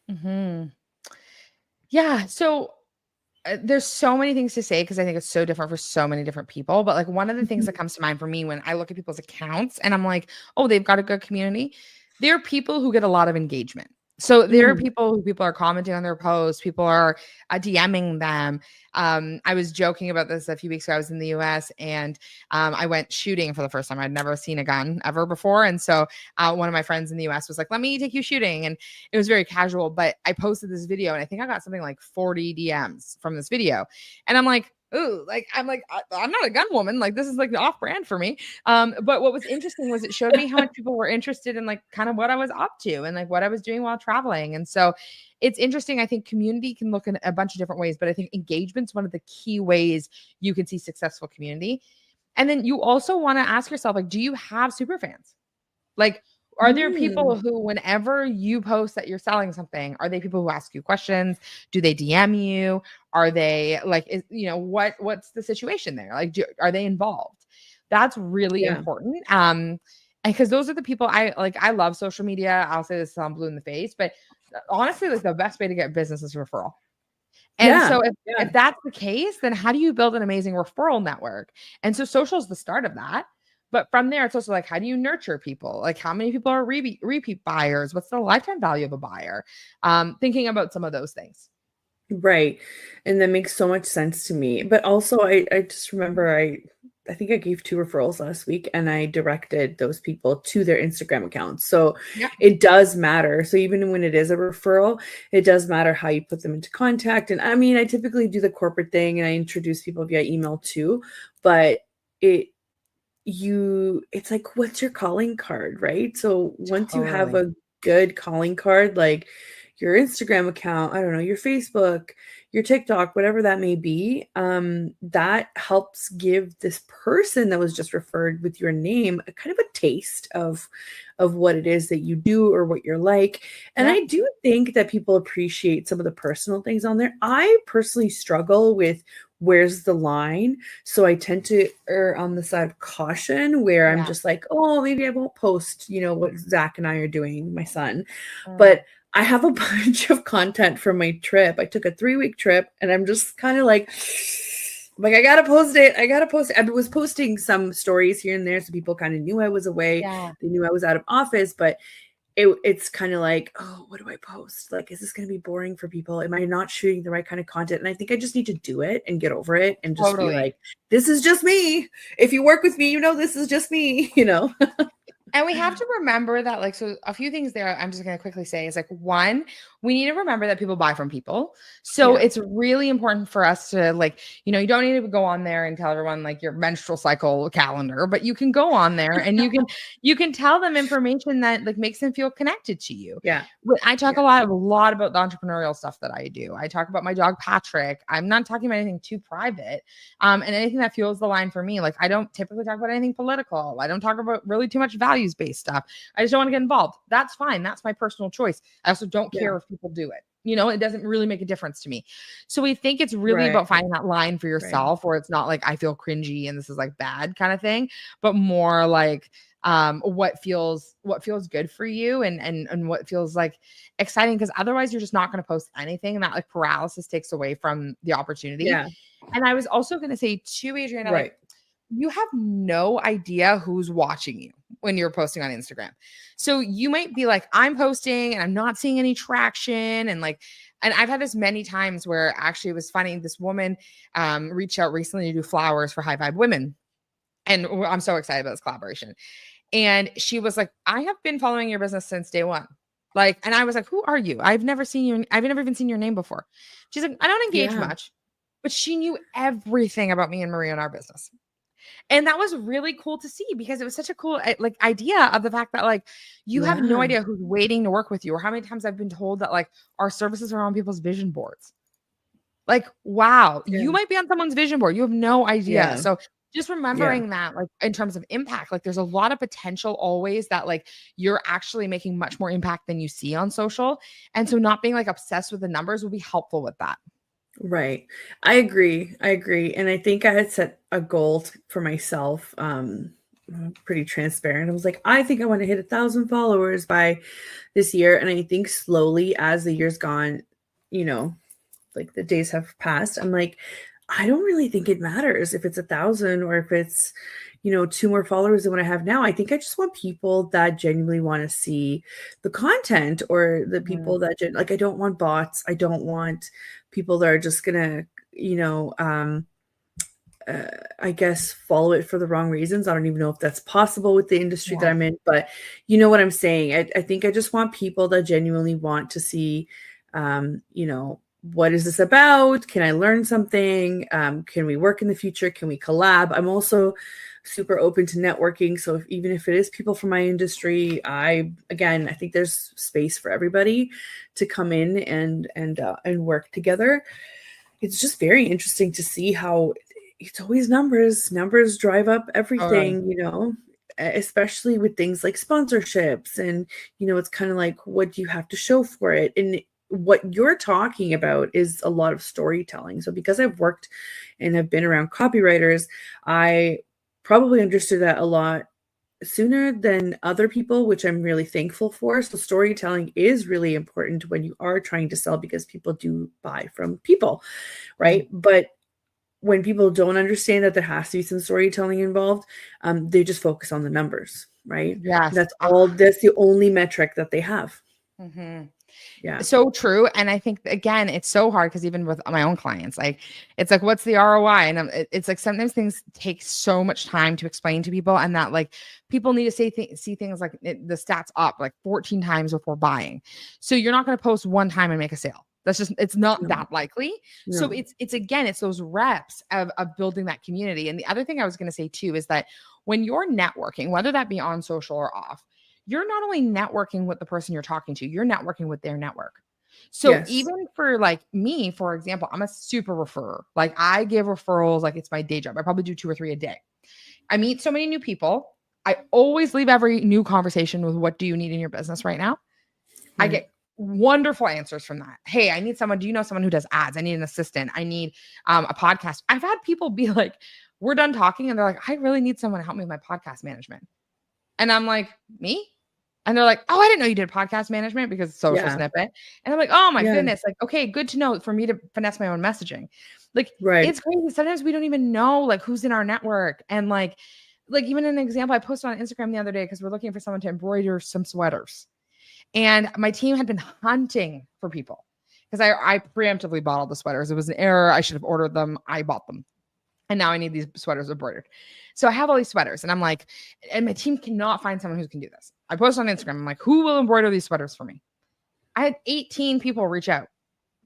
Speaker 2: Hmm. Yeah. So there's so many things to say because I think it's so different for so many different people. But like one of the things that comes to mind for me when I look at people's accounts and I'm like, oh, they've got a good community. There are people who get a lot of engagement. So there are
Speaker 1: Mm,
Speaker 2: people are commenting on their posts, people are DMing them. I was joking about this a few weeks ago. I was in the US and I went shooting for the first time. I'd never seen a gun ever before. And so one of my friends in the US was like, let me take you shooting. And it was very casual, but I posted this video and I think I got something like 40 DMs from this video. And I'm like, ooh, I'm not a gun woman. Like this is like the off brand for me. But what was interesting was it showed me how much people were interested in like kind of what I was up to and like what I was doing while traveling. And so it's interesting. I think community can look in a bunch of different ways, but I think engagement's one of the key ways you can see successful community. And then you also want to ask yourself, like, do you have super fans? Like, are there people
Speaker 1: mm,
Speaker 2: who, whenever you post that you're selling something, are they people who ask you questions? Do they DM you? Are they like, what's the situation there? Like, are they involved? That's really
Speaker 1: yeah.
Speaker 2: important. Because those are the people I like. I love social media. I'll say this till I'm blue in the face, but honestly, like the best way to get business is referral. And
Speaker 1: Yeah.
Speaker 2: so
Speaker 1: Yeah.
Speaker 2: if that's the case, then how do you build an amazing referral network? And so social is the start of that. But from there, it's also like, how do you nurture people? Like, how many people are repeat buyers? What's the lifetime value of a buyer? Thinking about some of those things.
Speaker 1: Right. And that makes so much sense to me. But also I just remember I think I gave 2 referrals last week and I directed those people to their Instagram accounts. So
Speaker 2: Yeah.
Speaker 1: it does matter. So even when it is a referral, it does matter how you put them into contact. And I mean, I typically do the corporate thing and I introduce people via email too, but it it's like, what's your calling card, right? So once you have
Speaker 2: Totally.
Speaker 1: a good calling card, like your Instagram account, I don't know, your Facebook, your TikTok, whatever that may be, that helps give this person that was just referred with your name a kind of a taste of what it is that you do or what you're like. And
Speaker 2: Yeah.
Speaker 1: I do think that people appreciate some of the personal things on there. I personally struggle with where's the line. So I tend to err on the side of caution where I'm
Speaker 2: Yeah.
Speaker 1: just like, oh, maybe I won't post, what Zach and I are doing, my son.
Speaker 2: Mm.
Speaker 1: But I have a bunch of content from my trip. I took a 3-week trip and I'm just kind of like, I gotta post it. I gotta post it. I was posting some stories here and there, so people kind of knew I was away.
Speaker 2: Yeah.
Speaker 1: They knew I was out of office, but it's kind of like, oh, what do I post? Like, is this going to be boring for people? Am I not shooting the right kind of content? And I think I just need to do it and get over it and just be
Speaker 2: Totally.
Speaker 1: like, this is just me. If you work with me, this is just me,
Speaker 2: And we have to remember that, like, so a few things there I'm just going to quickly say is like, one, we need to remember that people buy from people. So
Speaker 1: Yeah.
Speaker 2: it's really important for us to, like, you don't need to go on there and tell everyone like your menstrual cycle calendar, but you can go on there and you can tell them information that like makes them feel connected to you.
Speaker 1: Yeah.
Speaker 2: I talk
Speaker 1: Yeah.
Speaker 2: a lot about the entrepreneurial stuff that I do. I talk about my dog Patrick. I'm not talking about anything too private. And anything that fuels the line for me. Like I don't typically talk about anything political. I don't talk about really too much values based stuff. I just don't want to get involved. That's fine. That's my personal choice. I also don't
Speaker 1: Yeah.
Speaker 2: care if people do it. it doesn't really make a difference to me. So we think it's really about finding that line for yourself where it's not like I feel cringy and this is like bad kind of thing, but more like what feels good for you and what feels like exciting, because otherwise you're just not going to post anything, and that like paralysis takes away from the opportunity.
Speaker 1: Yeah.
Speaker 2: And I was also going to say too, Adriana,
Speaker 1: Right.
Speaker 2: like, you have no idea who's watching you when you're posting on Instagram. So you might be like, I'm posting and I'm not seeing any traction. And I've had this many times where actually it was funny. This woman reached out recently to do flowers for High Vibe Women. And I'm so excited about this collaboration. And she was like, I have been following your business since day one. And I was like, who are you? I've never even seen your name before. She's like, I don't engage much, but she knew everything about me and Maria and our business. And that was really cool to see, because it was such a cool idea of the fact that you have no idea who's waiting to work with you, or how many times I've been told that our services are on people's vision boards. Wow, you might be on someone's vision board. You have no idea. Yeah. So just remembering that in terms of impact, there's a lot of potential always that you're actually making much more impact than you see on social. And so not being obsessed with the numbers will be helpful with that.
Speaker 1: Right. I agree. And I think I had set a goal for myself. Pretty transparent. I was like, I think I want to hit 1,000 followers by this year. And I think slowly as the year's gone, the days have passed, I'm like, I don't really think it matters if it's 1,000 or if it's, 2 more followers than what I have now. I think I just want people that genuinely want to see the content, or the people that I don't want bots. I don't want people that are just gonna, I guess follow it for the wrong reasons. I don't even know if that's possible with the industry that I'm in, but you know what I'm saying? I think I just want people that genuinely want to see, what is this about? Can I learn something? Can we work in the future? Can we collab? I'm also super open to networking. So even if it is people from my industry, I think there's space for everybody to come in and work together. It's just very interesting to see how it's always numbers. Numbers drive up everything, especially with things like sponsorships. And, it's kind of like, what do you have to show for it? And what you're talking about is a lot of storytelling. So because I've worked and have been around copywriters, I probably understood that a lot sooner than other people, which I'm really thankful for. So storytelling is really important when you are trying to sell, because people do buy from people, right? But when people don't understand that there has to be some storytelling involved, they just focus on the numbers, right?
Speaker 2: Yes.
Speaker 1: That's the only metric that they have.
Speaker 2: Mm-hmm.
Speaker 1: Yeah.
Speaker 2: So true. And I think, again, it's so hard because even with my own clients, it's what's the ROI? And it's sometimes things take so much time to explain to people, and that people need to see things the stats up 14 times before buying. So you're not going to post one time and make a sale. That's just, it's not that likely. No. So it's those reps of building that community. And the other thing I was going to say too, is that when you're networking, whether that be on social or off, you're not only networking with the person you're talking to, you're networking with their network. So even for me, for example, I'm a super referrer. I give referrals it's my day job. I probably do 2 or 3 a day. I meet so many new people. I always leave every new conversation with, what do you need in your business right now? I get wonderful answers from that. Hey, I need someone. Do you know someone who does ads? I need an assistant. I need a podcast. I've had people be like, we're done talking, and they're like, I really need someone to help me with my podcast management. And I'm like, me? And they're like, oh, I didn't know you did podcast management, because it's social snippet. And I'm like, oh my goodness. Okay, good to know for me to finesse my own messaging. It's crazy. Sometimes we don't even know who's in our network. And even an example, I posted on Instagram the other day, because we're looking for someone to embroider some sweaters. And my team had been hunting for people, because I preemptively bought all the sweaters. It was an error. I should have ordered them. I bought them. And now I need these sweaters embroidered. So I have all these sweaters, and I'm like, and my team cannot find someone who can do this. I post on Instagram. I'm like, who will embroider these sweaters for me? I had 18 people reach out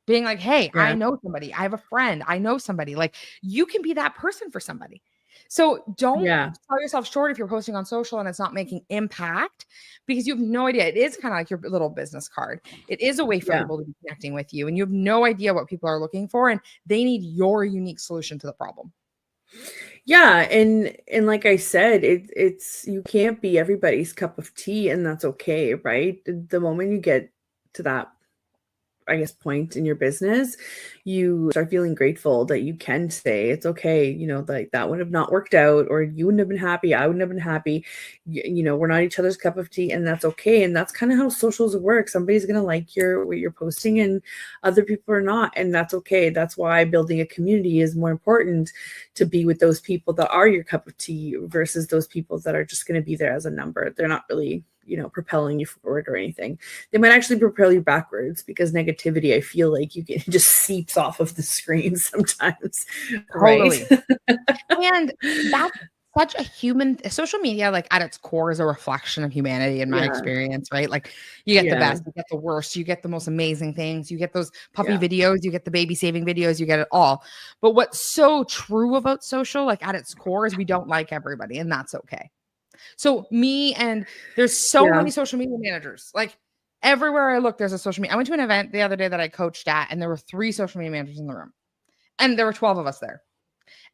Speaker 2: being like, hey, I know somebody. I have a friend. I know somebody. You can be that person for somebody. So don't sell yourself short if you're posting on social and it's not making impact, because you have no idea. It is kind of like your little business card. It is a way for people to be connecting with you, and you have no idea what people are looking for, and they need your unique solution to the problem.
Speaker 1: Yeah. And like I said, it's, you can't be everybody's cup of tea, and that's okay. Right. The moment you get to that I guess, point in your business, you start feeling grateful that you can say it's okay, like that would have not worked out, or you wouldn't have been happy, I wouldn't have been happy. We're not each other's cup of tea, and that's okay. And that's kind of how socials work. Somebody's gonna like what you're posting, and other people are not, and that's okay. That's why building a community is more important, to be with those people that are your cup of tea versus those people that are just going to be there as a number. They're not really, propelling you forward or anything. They might actually propel you backwards, because negativity, I feel like it just seeps off of the screen sometimes.
Speaker 2: Totally.
Speaker 1: Right?
Speaker 2: And that's such a social media, like at its core, is a reflection of humanity in my experience, right? Like you get the best, you get the worst, you get the most amazing things, you get those puppy videos, you get the baby saving videos, you get it all. But what's so true about social, like at its core, is we don't like everybody, and that's okay. So there's so many social media managers, like everywhere I look, there's a social media. I went to an event the other day that I coached at, and there were 3 social media managers in the room, and there were 12 of us there.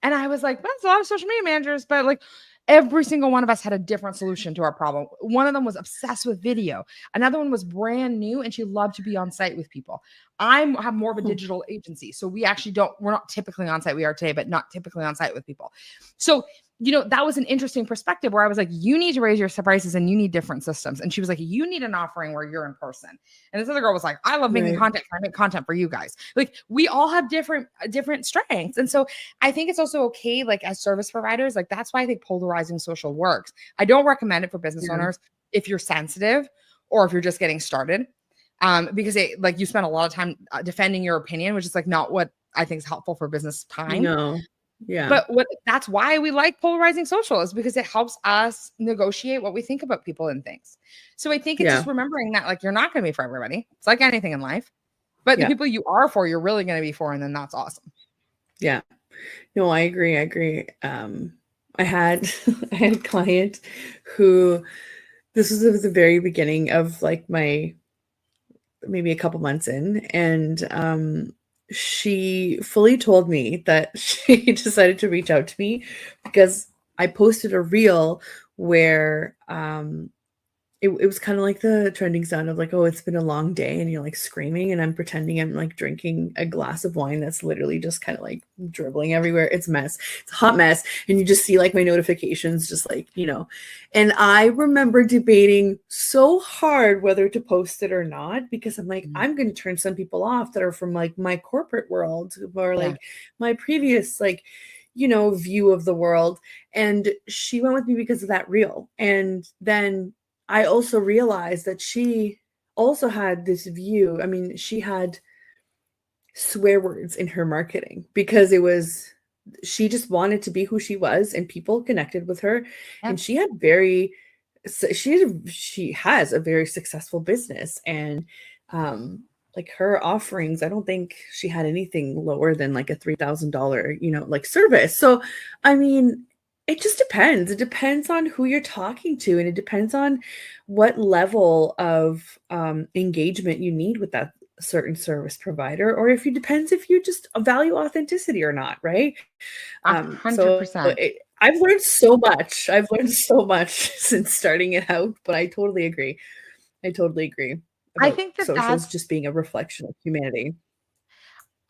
Speaker 2: And I was like, that's a lot of social media managers, but like every single one of us had a different solution to our problem. One of them was obsessed with video. Another one was brand new, and she loved to be on site with people. I have more of a digital agency. So we're not typically on site. We are today, but not typically on site with people. So that was an interesting perspective, where I was like, you need to raise your prices, and you need different systems. And she was like, you need an offering where you're in person. And this other girl was like, I love making content. I make content for you guys. Like we all have different strengths. And so I think it's also okay, like as service providers, like that's why I think polarizing social works. I don't recommend it for business owners if you're sensitive or if you're just getting started. Because you spend a lot of time defending your opinion, which is like not what I think is helpful for business time.
Speaker 1: No. Yeah.
Speaker 2: But that's why we like polarizing social, is because it helps us negotiate what we think about people and things. So I think it's just remembering that, like, you're not going to be for everybody. It's like anything in life, but the people you are for, you're really going to be for. And then that's awesome.
Speaker 1: Yeah. No, I agree. I had a client who, this was at the very beginning of like maybe a couple months in, and she fully told me that she decided to reach out to me because I posted a reel where it was kind of like the trending sound of like, oh, it's been a long day, and you're like screaming, and I'm pretending I'm like drinking a glass of wine that's literally just kind of like dribbling everywhere. It's a mess. It's a hot mess. And you just see like my notifications just like, and I remember debating so hard whether to post it or not, because I'm like, I'm going to turn some people off that are from like my corporate world, or like my previous view of the world. And she went with me because of that reel. And then I also realized that she also had this view. I mean, she had swear words in her marketing because she just wanted to be who she was, and people connected with her. And she has a very successful business, and like her offerings, I don't think she had anything lower than like a $3,000, like service. So, I mean, it just depends. It depends on who you're talking to, and it depends on what level of engagement you need with that certain service provider, or if you just value authenticity or not, right?
Speaker 2: 100%.
Speaker 1: I've learned so much. I've learned so much since starting it out, but I totally agree.
Speaker 2: I think that
Speaker 1: socials just being a reflection of humanity.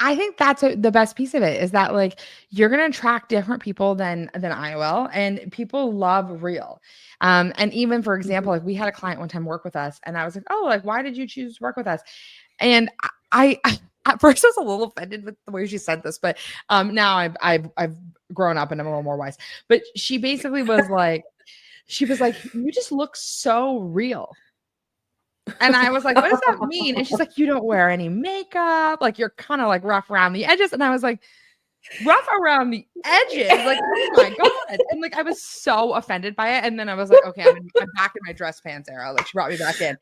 Speaker 2: I think that's the best piece of it, is that like you're going to attract different people than I will, and people love real. And even for example, like we had a client one time work with us, and I was like, oh, like why did you choose to work with us? And I at first I was a little offended with the way she said this, but now I've grown up and I'm a little more wise. But she basically was like, you just look so real. And I was like, what does that mean? And she's like, you don't wear any makeup. Like you're kind of like rough around the edges. And I was like, rough around the edges? Like, oh my God. And like, I was so offended by it. And then I was like, okay, I'm back in my dress pants era. Like she brought me back in.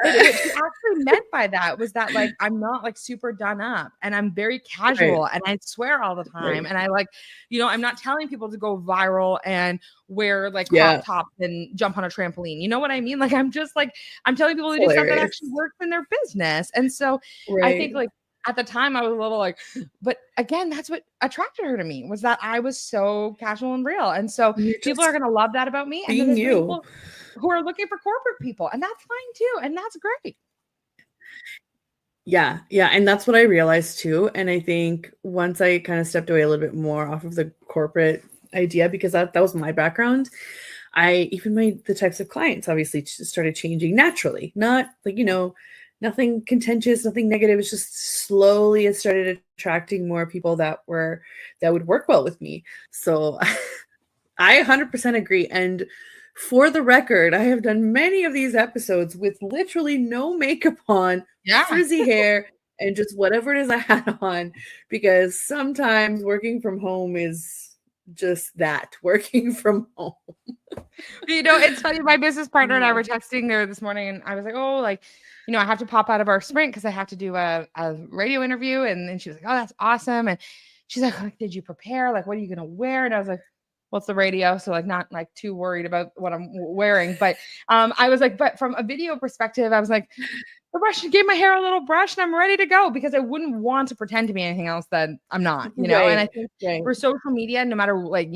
Speaker 2: But what she actually meant by that was that like I'm not like super done up, and I'm very casual, and I swear all the time, and I like, I'm not telling people to go viral and wear like crop tops and jump on a trampoline. You know what I mean? Like I'm just like, I'm telling people to do stuff that actually works in their business. And so I think like at the time I was a little like, but again, that's what attracted her to me, was that I was so casual and real. And so people are going to love that about me. And then there's people who are looking for corporate people, and that's fine too. And that's great.
Speaker 1: Yeah, yeah, and that's what I realized too. And I think once I kind of stepped away a little bit more off of the corporate idea, because that was my background, I even the types of clients obviously started changing naturally. Not like, nothing contentious, nothing negative. It's just slowly it started attracting more people that would work well with me. So I 100% agree. And for the record, I have done many of these episodes with literally no makeup on,
Speaker 2: Yeah.
Speaker 1: frizzy hair, and just whatever it is I had on, because sometimes working from home is just that, working from home.
Speaker 2: It's funny. My business partner and I
Speaker 1: Yeah.
Speaker 2: were texting there this morning, and I was like, "Oh, like, I have to pop out of our sprint because I have to do a radio interview." And then she was like, "Oh, that's awesome." And she's like, "Did you prepare? Like, what are you gonna wear?" And I was like, "Well, it's the radio, so like, not like too worried about what I'm wearing." But I was like, but from a video perspective, I was like, "The brush gave my hair a little brush, and I'm ready to go," because I wouldn't want to pretend to be anything else that I'm not. And I
Speaker 1: Right.
Speaker 2: think
Speaker 1: Right.
Speaker 2: for social media, no matter like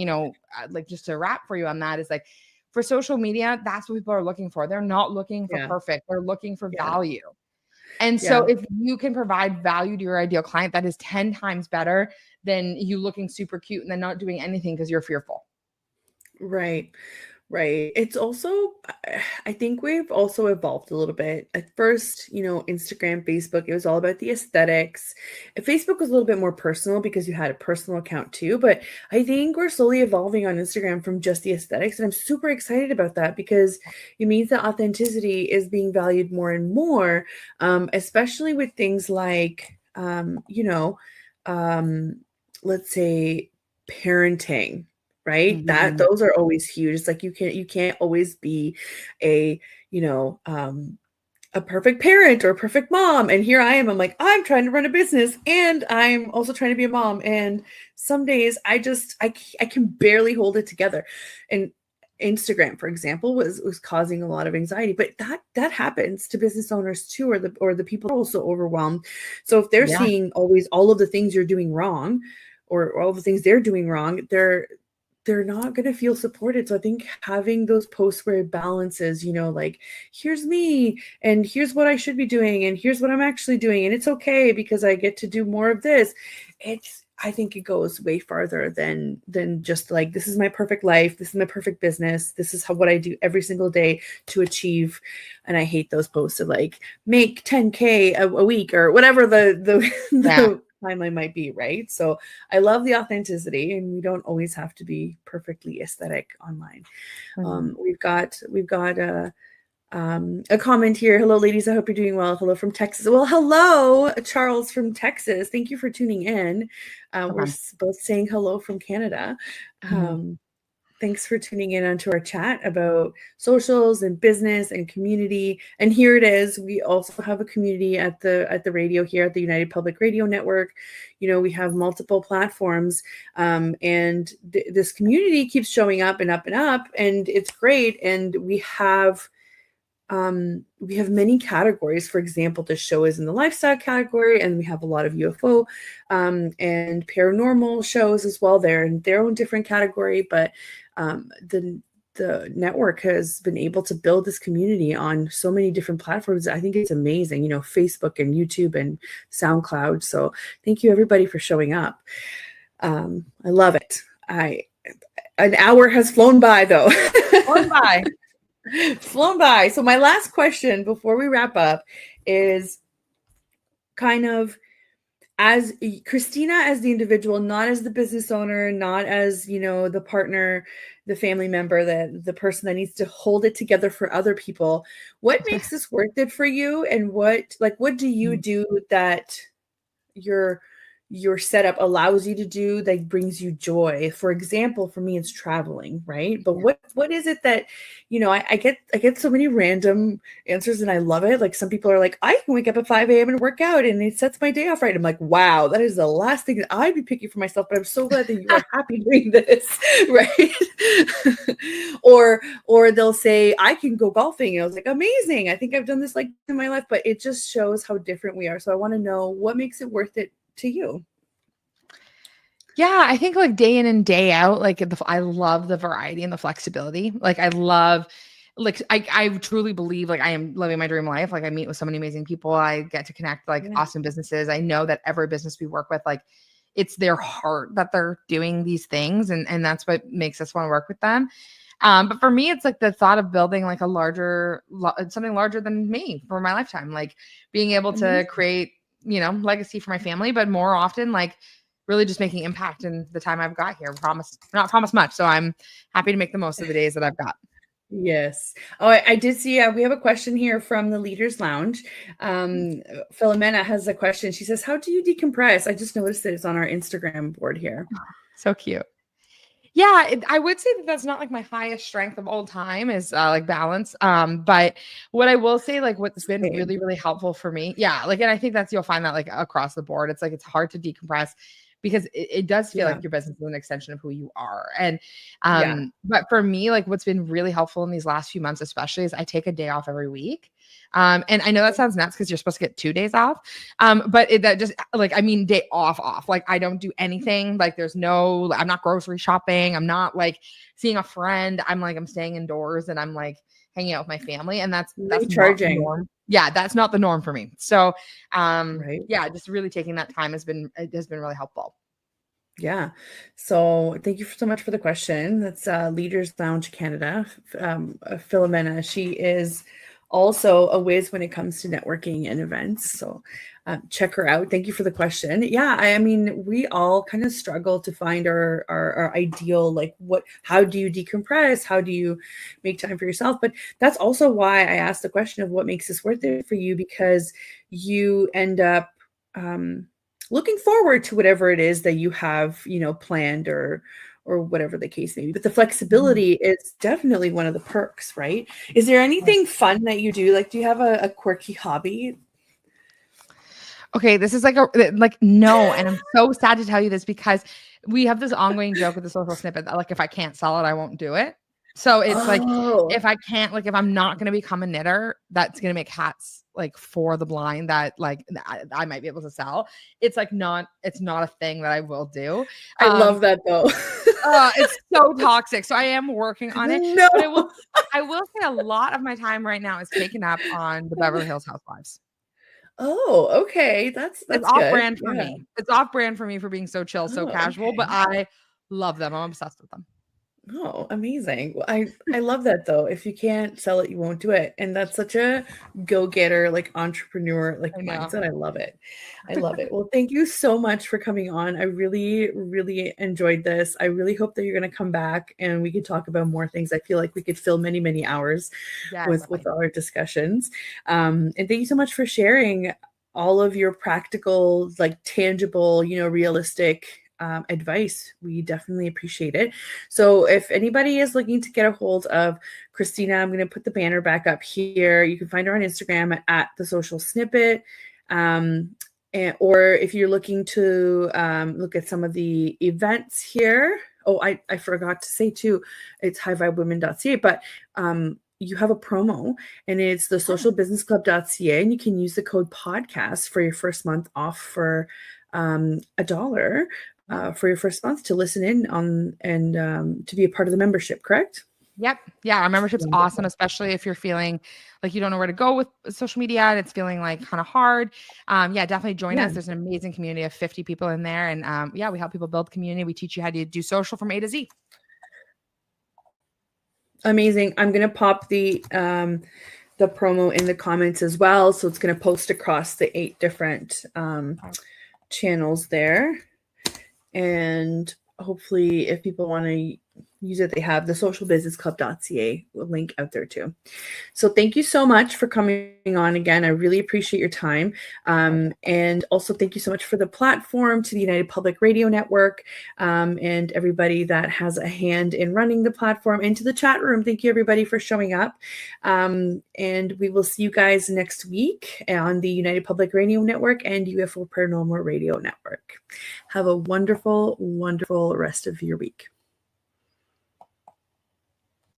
Speaker 2: like just to wrap for you on that is like for social media, that's what people are looking for. They're not looking for
Speaker 1: Yeah.
Speaker 2: perfect. They're looking for
Speaker 1: Yeah.
Speaker 2: value. And so
Speaker 1: Yeah.
Speaker 2: if you can provide value to your ideal client, that is 10 times better than you looking super cute and then not doing anything because you're fearful.
Speaker 1: Right. Right. It's also, I think we've also evolved a little bit. At first, Instagram, Facebook, it was all about the aesthetics. And Facebook was a little bit more personal because you had a personal account too. But I think we're slowly evolving on Instagram from just the aesthetics. And I'm super excited about that because it means that authenticity is being valued more and more, especially with things like, let's say parenting, right? That
Speaker 2: Mhm.
Speaker 1: those are always huge. It's like you can't always be a, a perfect parent or a perfect mom. And here I am, I'm like, I'm trying to run a business and I'm also trying to be a mom. And some days I can barely hold it together. And Instagram, for example, was causing a lot of anxiety, but that happens to business owners too, or the people are also overwhelmed. So if they're
Speaker 2: Yeah.
Speaker 1: seeing always all of the things you're doing wrong, or all the things they're doing wrong, they're not going to feel supported. So I think having those posts where it balances, like, here's me and here's what I should be doing and here's what I'm actually doing, and it's okay because I get to do more of this. I think it goes way farther than just like, this is my perfect life, this is my perfect business, this is what I do every single day to achieve. And I hate those posts of like, make 10K a week or whatever the
Speaker 2: Yeah.
Speaker 1: the timeline might be, right? So I love the authenticity, and we don't always have to be perfectly aesthetic online.
Speaker 2: Mhm.
Speaker 1: We've got a comment here. Hello, ladies. I hope you're doing well. Hello from Texas. Well, hello, Charles from Texas. Thank you for tuning in. We're
Speaker 2: Okay.
Speaker 1: both saying hello from Canada.
Speaker 2: Mhm.
Speaker 1: Thanks for tuning in onto our chat about socials and business and community. And here it is. We also have a community at the radio here at the United Public Radio Network. We have multiple platforms, and this community keeps showing up and up and up, and it's great. And we have many categories. For example, the show is in the lifestyle category, and we have a lot of UFO and paranormal shows as well. They're in their own different category, but the network has been able to build this community on so many different platforms. I think it's amazing, Facebook and YouTube and Soundcloud. So thank you everybody for showing up. I love it. An hour has flown by though.
Speaker 2: Going by.
Speaker 1: Flown by. So my last question before we wrap up is kind of, as Kristina, as the individual, not as the business owner, not as, the partner, the family member, the person that needs to hold it together for other people. What makes this worth it for you? And what do you do that your setup allows you to do that brings you joy? For example, for me, it's traveling, right? But what is it that, I get so many random answers and I love it. Like, some people are like, I can wake up at 5 a.m. and work out and it sets my day off right. I'm like, wow, that is the last thing that I'd be picking for myself, but I'm so glad that you are happy doing this, right? or they'll say, I can go golfing. And I was like, amazing. I think I've done this like in my life, but it just shows how different we are. So I want to know, what makes it worth it to you?
Speaker 2: Yeah, I think like day in and day out, like I love the variety and the flexibility. Like I love like I truly believe like I am living my dream life. Like I meet with so many amazing people. I get to connect like awesome businesses. I know that every business we work with, like it's their heart that they're doing these things. And that's what makes us want to work with them. But for me, it's like the thought of building like a something larger than me for my lifetime, like being able to create, legacy for my family, but more often, like really just making impact in the time I've got here. Not promise much. So I'm happy to make the most of the days that I've got.
Speaker 1: Yes. Oh, I did see, we have a question here from the Leaders Lounge. Philomena has a question. She says, how do you decompress? I just noticed that it's on our Instagram board here.
Speaker 2: So cute. Yeah, I would say that that's not like my highest strength of all time is like balance. But what I will say, like what's been really, really helpful for me. Yeah. Like, and I think you'll find that like across the board, it's like, it's hard to decompress because it does feel like your business is an extension of who you are. And, but for me, like what's been really helpful in these last few months, especially is I take a day off every week. And I know that sounds nuts because you're supposed to get 2 days off. But that just like, I mean, day off, like I don't do anything. Like I'm not grocery shopping. I'm not like seeing a friend. I'm staying indoors and I'm like hanging out with my family. And that's
Speaker 1: recharging.
Speaker 2: Not the norm. Yeah. That's not the norm for me. So, yeah, just really taking that time has been really helpful.
Speaker 1: Yeah. So thank you so much for the question. That's Leaders Lounge Canada. Philomena, she is also a whiz when it comes to networking and events. So check her out. Thank you for the question. Yeah, I mean, we all kind of struggle to find our ideal, like how do you decompress? How do you make time for yourself? But that's also why I asked the question of what makes this worth it for you, because you end up looking forward to whatever it is that you have, planned or whatever the case may be. But the flexibility is definitely one of the perks, right? Is there anything fun that you do? Like, do you have a quirky hobby?
Speaker 2: Okay, this is like no, and I'm so sad to tell you this because we have this ongoing joke with the social snippet that like if I can't sell it, I won't do it. So it's like if I can't, like if I'm not gonna become a knitter that's gonna make hats like for the blind that like I might be able to sell, it's not a thing that I will do.
Speaker 1: I love that though.
Speaker 2: It's so toxic. So I am working on it.
Speaker 1: No.
Speaker 2: But I will say a lot of my time right now is taken up on the Beverly Hills Housewives.
Speaker 1: Oh, okay. That's
Speaker 2: It's off brand for me. It's off brand for me for being so chill, so casual, but I love them. I'm obsessed with them.
Speaker 1: Oh, amazing. Well, I love that though. If you can't sell it, you won't do it. And that's such a go-getter, like entrepreneur, like mindset. I love it. I love it. Well, thank you so much for coming on. I really, really enjoyed this. I really hope that you're going to come back and we can talk about more things. I feel like we could fill many, many hours with all our discussions. And thank you so much for sharing all of your practical, like tangible, realistic advice. We definitely appreciate it. So if anybody is looking to get a hold of Kristina, I'm going to put the banner back up here. You can find her on Instagram at thesocialsnippet. Or if you're looking to look at some of the events here. Oh, I forgot to say too, it's highvibewomen.ca, but you have a promo and it's thesocialbusinessclub.ca, and you can use the code podcast for your first month off for $1 for your first month to listen in on and to be a part of the membership, correct?
Speaker 2: Yep. Yeah. Our membership's awesome, especially if you're feeling like you don't know where to go with social media and it's feeling like kind of hard. Yeah, definitely join us. There's an amazing community of 50 people in there. And we help people build community. We teach you how to do social from A to Z.
Speaker 1: Amazing. I'm going to pop the promo in the comments as well. So it's going to post across the 8 different channels there. And hopefully if people want to use it, they have the thesocialbusinessclub.ca link out there too. So thank you so much for coming on again. I really appreciate your time. And also thank you so much for the platform, to the United Public Radio Network, and everybody that has a hand in running the platform, and to the chat room. Thank you everybody for showing up. And we will see you guys next week on the United Public Radio Network and UFO Paranormal Radio Network. Have a wonderful, wonderful rest of your week.